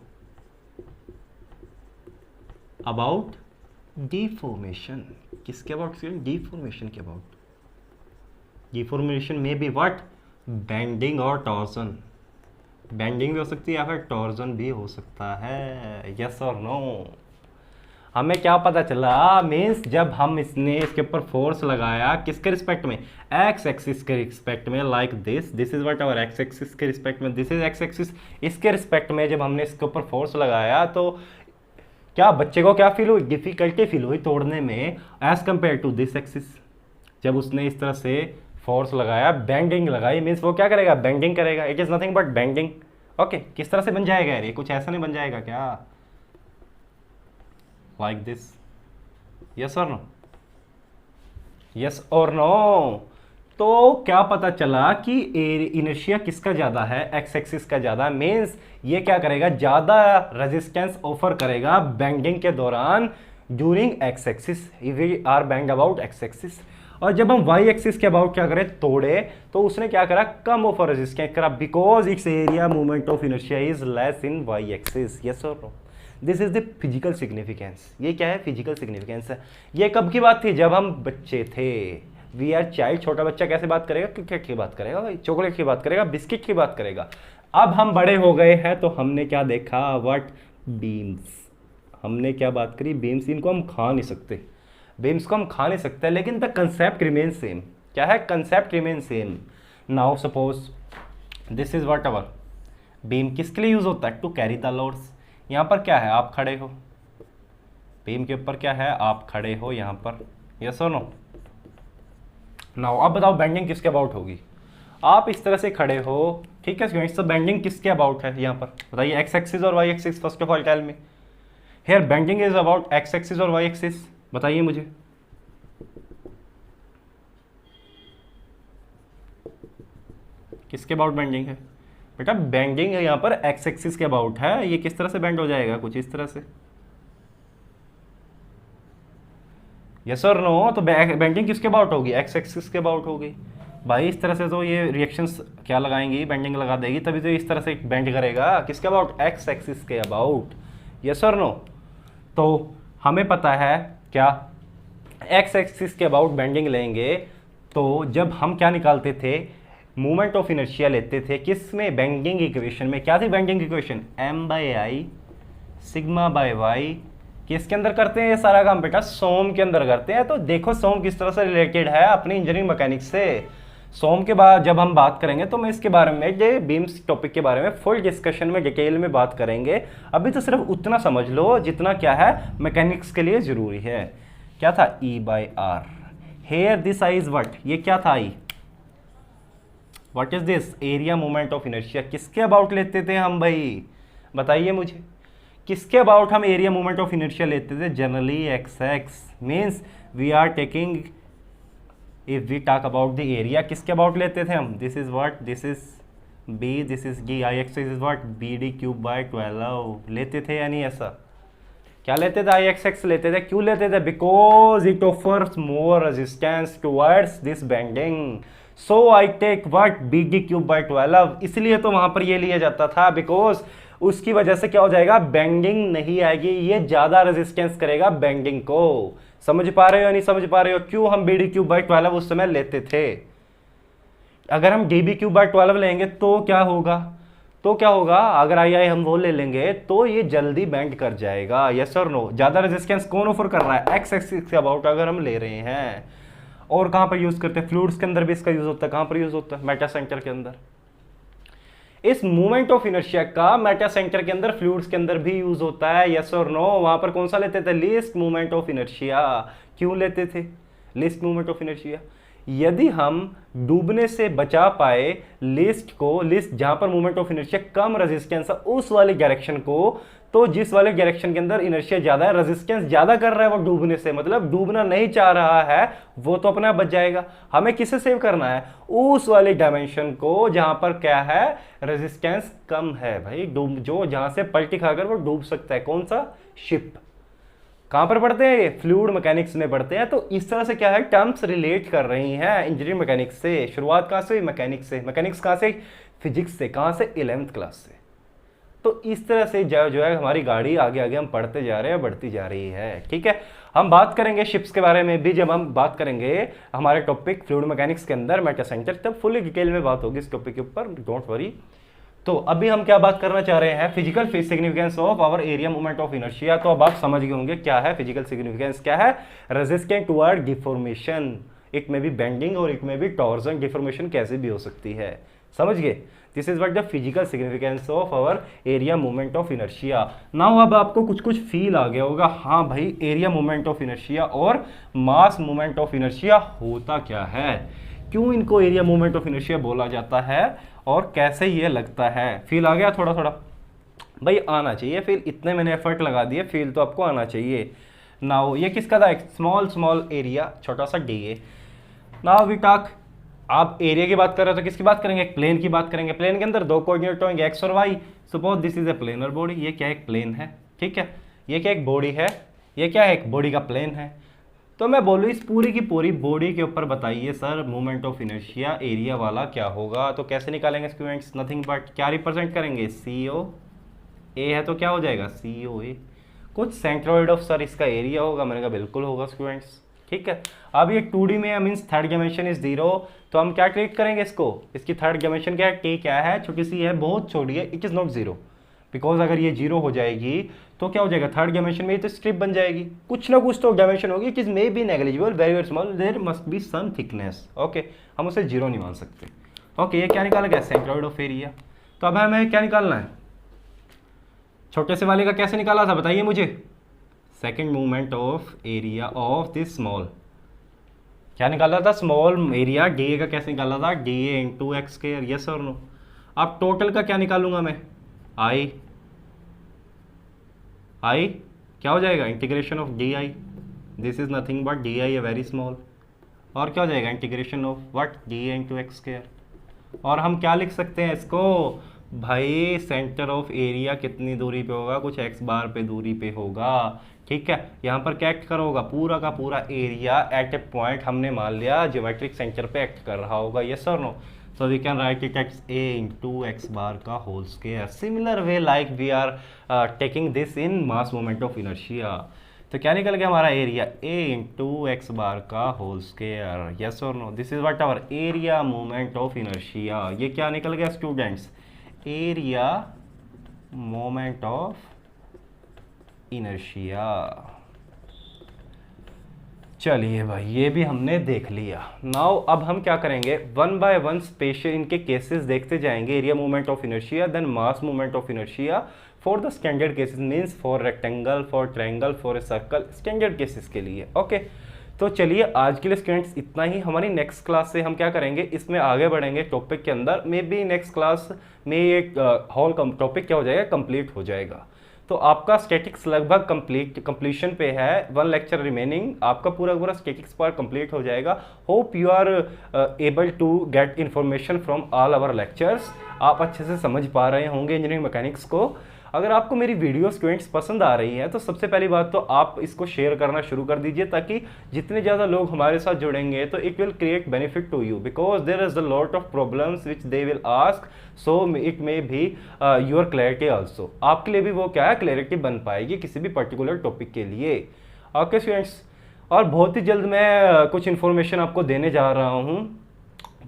अबाउट डिफॉर्मेशन, किसके अबाउट, डिफॉर्मेशन के अबाउट। डिफॉर्मेशन में भी व्हाट, बेंडिंग और टॉर्सन, बेंडिंग भी हो सकती है या फिर टॉर्सन भी हो सकता है, यस और नो। हमें क्या पता चला, मीन्स जब हम इसके ऊपर फोर्स लगाया किसके रिस्पेक्ट में, एक्स एक्सिस के रिस्पेक्ट में, like this is what our x axis के रिस्पेक्ट में, दिस इज एक्स एक्सिस, इसके रिस्पेक्ट में जब हमने इसके ऊपर फोर्स लगाया तो क्या बच्चे को क्या फील हुई, डिफिकल्टी फील हुई तोड़ने में as compare to this axis. जब उसने इस तरह से फोर्स लगाया, बेंडिंग लगाई, मीन्स वो क्या करेगा, बेंडिंग करेगा, it is nothing but bending. Okay, किस तरह से बन जाएगा यार, ये कुछ ऐसा नहीं बन जाएगा क्या, like this, yes or no, yes or no। तो क्या पता चला कि इनर्शिया किसका ज़्यादा है, एक्स एक्सिस का ज़्यादा, मीन्स ये क्या करेगा, ज़्यादा रेजिस्टेंस ऑफर करेगा बेंडिंग के दौरान during x axis, we are bend about x axis. और जब हम वाई एक्सिस के अबाउट क्या करें, तोड़े, तो उसने क्या करा, कम ऑफर रेजिस्टेंस करा, because its area movement of inertia is less in y axis, yes और no. This is the physical significance. ये क्या है, फिजिकल सिग्निफिकेंस है। ये कब की बात थी, जब हम बच्चे थे, वी आर चाइल्ड। छोटा बच्चा कैसे बात करेगा, क्रिकेट की बात करेगा, चॉकलेट की बात करेगा, बिस्किट की बात करेगा। अब हम बड़े हो गए हैं तो हमने क्या देखा, व्हाट, बीम्स। हमने क्या बात करी, बीम्स। इनको हम खा नहीं सकते, बीम्स को हम खा नहीं सकते, लेकिन द कंसेप्ट रिमेन सेम। क्या है, concept remain same. Now suppose this is what our beam, किसके लिए यूज होता है, टू कैरी द लोड्स। यहाँ पर क्या है, आप खड़े हो, बीम के ऊपर क्या है, आप खड़े हो यहाँ पर, यस और नो। नाउ अब बताओ बेंडिंग किसके अबाउट होगी, आप इस तरह से खड़े हो, ठीक है स्टूडेंट्स, तो बेंडिंग किसके अबाउट है यहाँ पर, बताइए, एक्स एक्सिस और y axis. First of all tell me here bending is about x axis और वाई एक्सिस, बताइए मुझे। किसके अबाउट बेंडिंग है बेटा, बेंडिंग है यहाँ पर एक्स एक्सिस के अबाउट है। ये किस तरह से बेंड हो जाएगा, कुछ इस तरह से, यस और नो। तो बेंडिंग किसके अबाउट होगी, एक्स एक्सिस के अबाउट होगी भाई। इस तरह से तो ये रिएक्शंस क्या लगाएंगी, बेंडिंग लगा देगी, तभी तो इस तरह से बेंड करेगा, किसके अबाउट, एक्स एक्सिस के अबाउट, यस और नो। तो हमें पता है क्या, एक्स एक्सिस के अबाउट बेंडिंग लेंगे तो जब हम क्या निकालते थे, मूवमेंट ऑफ इनर्शिया लेते थे, किस में, बेंडिंग इक्वेशन में। क्या थी bending equation, m by I sigma by y. किसके अंदर करते हैं ये सारा काम बेटा, सोम के अंदर करते हैं। तो देखो सोम किस तरह से रिलेटेड है अपनी इंजीनियरिंग मैकेनिक्स से। सोम के बाद जब हम बात करेंगे तो मैं इसके बारे में, ये बीम्स टॉपिक के बारे में फुल डिस्कशन में डिटेल में बात करेंगे। अभी तो सिर्फ उतना समझ लो जितना क्या है मैकेनिक्स के लिए ज़रूरी है। क्या था E/R। Here this I is what, ये क्या था I, what is this, area moment of inertia. किसके अबाउट लेते थे हम भाई, बताइए मुझे, किसके अबाउट हम एरिया मोमेंट ऑफ इनर्शिया लेते थे? Generally x means we are taking, if we talk about the area, किसके अबाउट लेते थे हम? This is what, this is b, this is d, I x is what, BD³/12 लेते थे या नहीं? ऐसा क्या लेते थे? IXX लेते थे। क्यों लेते थे? Because it offers more resistance towards this bending, so I take what, BD³/12। इसलिए तो वहां पर ये लिया जाता था, बिकॉज उसकी वजह से क्या हो जाएगा, बेंडिंग नहीं आएगी, ये ज्यादा रेजिस्टेंस करेगा बेंडिंग को। समझ पा रहे हो या नहीं समझ पा रहे हो? क्यों हम BD³/12 उस समय लेते थे? अगर हम DB³/12 लेंगे तो क्या होगा, तो क्या होगा, अगर आई हम वो ले लेंगे तो ये जल्दी बेंड कर जाएगा। यस और नो? ज्यादा रेजिस्टेंस कौन ऑफर कर रहा है? एक्स एक्सिस के अबाउट अगर हम ले रहे हैं। और कहां पर यूज करते हैं? फ्लूइड्स के अंदर भी इसका यूज होता है। कहां पर यूज होता है? मेटा सेंटर के अंदर। इस मूवमेंट ऑफ इनर्शिया का मेटा सेंटर के अंदर, फ्लूइड्स के अंदर भी यूज होता है। यस और नो? वहां पर कौन सा लेते थे? Least movement of inertia. क्यों लेते थे लीस्ट मूवमेंट ऑफ इनर्शिया? यदि हम डूबने से बचा पाए लिस्ट को, लिस्ट जहां पर movement of inertia come resistance है उस वाली डायरेक्शन को, तो जिस वाले डायरेक्शन के अंदर इनर्शिया ज्यादा है, रेजिस्टेंस ज्यादा कर रहा है वो डूबने से, मतलब डूबना नहीं चाह रहा है, वो तो अपना बच जाएगा। हमें किसे सेव करना है? उस वाली डायमेंशन को जहां पर क्या है, रेजिस्टेंस कम है भाई, डूब, जो जहां से पलटी खाकर वो डूब सकता है। कौन सा? शिप। कहां पर पढ़ते हैं ये? फ्लूइड मैकेनिक्स में पढ़ते हैं। तो इस तरह से क्या है, टर्म्स रिलेट कर रही हैं इंजीनियरिंग मैकेनिक्स से। शुरुआत कहां से? मैकेनिक्स से। मैकेनिक्स कहां से? फिजिक्स से। कहां से? 11th क्लास से। तो इस तरह से जो है हमारी गाड़ी आगे आगे हम पढ़ते जा रहे हैं, बढ़ती जा रही है। ठीक है, हम बात करेंगे शिप्स के बारे में भी जब हम बात करेंगे हमारे टॉपिक फ्लूइड मैकेनिक्स के अंदर मेटा सेंटर, तब फुली डिटेल में बात होगी इस टॉपिक के ऊपर, डोंट वरी। तो अभी हम क्या बात करना चाह रहे हैं? Physical significance of our area movement of inertia. तो अब आप समझ गए होंगे क्या है फिजिकल सिग्निफिकेंस, क्या है? रेजिस्टेंट टुवर्ड डिफॉर्मेशन, इट में भी बेंडिंग और इट में भी टॉर्जन, डिफॉर्मेशन कैसे भी हो सकती है। समझ गए? This is what the physical significance of our area movement of inertia. Now अब आपको कुछ कुछ फील आ गया होगा, हाँ भाई एरिया मूवमेंट ऑफ इनर्शिया और मास मूवमेंट ऑफ इनर्शिया होता क्या है, क्यों इनको एरिया मूवमेंट ऑफ इनर्शिया बोला जाता है और कैसे ये लगता है। फील आ गया थोड़ा थोड़ा? भाई आना चाहिए फील, इतने मैंने एफर्ट लगा दिए, फील तो आपको आना चाहिए। नाउ ये किसका था? एक स्मॉल स्मॉल एरिया, छोटा सा डी। नाउ वी टॉक, आप एरिया की बात कर रहे हो तो किसकी बात करेंगे? एक प्लेन की बात करेंगे। प्लेन के अंदर दो कोऑर्डिनेट होंगे एक्स और y. Suppose this is a planar body, ये क्या एक प्लेन है, ठीक है, ये क्या एक बॉडी है, ये क्या है एक बॉडी का प्लेन है। तो मैं बोलूँ इस पूरी की पूरी बॉडी के ऊपर बताइए sir movement of inertia area वाला क्या होगा। तो कैसे निकालेंगे स्टूडेंट्स? नथिंग बट क्या रिप्रेजेंट करेंगे? CO ए है तो क्या हो जाएगा? COA। कुछ सेंट्रोइड ऑफ सर इसका एरिया होगा, मैंने कहा बिल्कुल होगा स्टूडेंट्स। ठीक है, अब ये 2D में मीन्स थर्ड डायमेंशन इज 0, तो हम क्या ट्रीट करेंगे इसको? इसकी थर्ड डायमेंशन क्या है? T क्या है? छोटी सी है, बहुत छोटी है, इट इज नॉट 0, बिकॉज अगर ये 0 हो जाएगी तो क्या हो जाएगा? थर्ड डायमेंशन में तो स्ट्रिप बन जाएगी, कुछ ना कुछ तो डायमेंशन होगी, it is may be negligible, very very small, there must be some thickness. Okay, हम उसे 0 नहीं मान सकते। ओके, ये क्या निकाला गया? Centroid of area. तो अब हमें क्या निकालना है? छोटे से वाले का कैसे निकाला था बताइए मुझे? Second movement of area of this small, क्या निकाला था? स्मॉल एरिया डी का कैसे निकाला था? DA into x square. Yes और नो? अब टोटल का क्या निकालूंगा मैं? आई क्या हो जाएगा? Integration of DI, this is nothing but DI a very small, और क्या हो जाएगा? Integration of what? DA into x square. और हम क्या लिख सकते हैं इसको भाई? सेंटर ऑफ एरिया कितनी दूरी पे होगा? कुछ x बार पे दूरी पे होगा। ठीक है, यहाँ पर क्या एक्ट कर होगा? पूरा का पूरा एरिया एट ए पॉइंट हमने मान लिया ज्योमेट्रिक सेंटर पे एक्ट कर रहा होगा। यस और no? So we can write it as a into x bar का whole square. Similar way like we are taking this in mass moment of inertia. तो क्या निकल गया हमारा area? a into x bar का whole square. Yes or no? This is what our area moment of inertia. ये क्या निकल गया students? Area moment of inertia. चलिए भाई, ये भी हमने देख लिया। नाउ अब हम क्या करेंगे, वन बाय वन स्पेशल इनके केसेस देखते जाएंगे। Area movement of inertia, then mass movement of inertia for the standard cases, means for rectangle, for triangle, for a circle, standard cases के लिए। ओके, तो चलिए आज के लिए स्टूडेंट्स इतना ही। हमारी नेक्स्ट क्लास से हम क्या करेंगे, इसमें आगे बढ़ेंगे टॉपिक के अंदर। मे बी नेक्स्ट क्लास में एक होल टॉपिक क्या हो जाएगा, कंप्लीट हो जाएगा। तो आपका स्टैटिक्स लगभग कंप्लीशन पे है, वन लेक्चर रिमेनिंग, आपका पूरा पूरा स्टैटिक्स पार्ट कंप्लीट हो जाएगा। Hope you are able to get information from all our lectures. आप अच्छे से समझ पा रहे होंगे इंजीनियरिंग मैकेनिक्स को। अगर आपको मेरी वीडियो स्टूडेंट्स पसंद आ रही है तो सबसे पहली बात तो आप इसको शेयर करना शुरू कर दीजिए, ताकि जितने ज़्यादा लोग हमारे साथ जुड़ेंगे तो it will create benefit to you, because there is a lot of problems which they will ask, so it may भी योर क्लैरिटी ऑल्सो। आपके लिए भी वो क्या है, क्लैरिटी बन पाएगी किसी भी पर्टिकुलर टॉपिक के लिए। ओके स्टूडेंट्स, और बहुत ही जल्द मैं कुछ इन्फॉर्मेशन आपको देने जा रहा हूँ।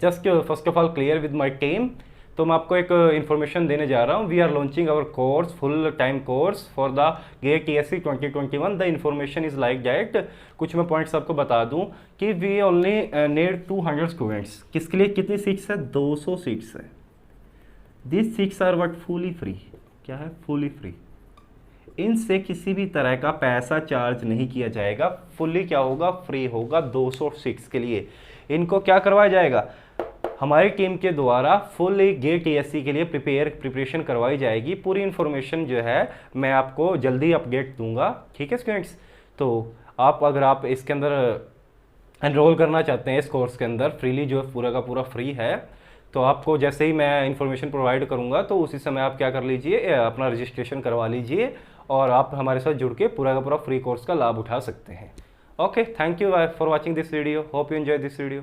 Just first of all clear with my team, तो मैं आपको एक इन्फॉर्मेशन देने जा रहा हूँ। We are launching our course, full time course for the GATE TSC 2021। The information is like that. कुछ मैं पॉइंट्स आपको बता दूँ कि वी ओनली नीड 200 स्टूडेंट्स। किसके लिए कितनी सीट्स है, 200 सीट्स है। This seats are what, fully free. क्या है, फुली फ्री। इनसे किसी भी तरह का पैसा चार्ज नहीं किया जाएगा। फुली क्या होगा, फ्री होगा 200 सीट्स के लिए। इनको क्या करवाया जाएगा, हमारी टीम के द्वारा फुल गेट TSC के लिए प्रिपरेशन करवाई जाएगी। पूरी इन्फॉर्मेशन जो है मैं आपको जल्दी अपडेट दूंगा, ठीक है स्टूडेंट्स। तो अगर आप इसके अंदर एनरोल करना चाहते हैं इस कोर्स के अंदर फ्रीली, जो पूरा का पूरा फ्री है, तो आपको जैसे ही मैं इन्फॉर्मेशन प्रोवाइड करूंगा तो उसी समय आप क्या कर लीजिए, अपना रजिस्ट्रेशन करवा लीजिए और आप हमारे साथ जुड़ के पूरा का पूरा फ्री कोर्स का लाभ उठा सकते हैं। Okay, thank you for watching this video. Hope you enjoy this video.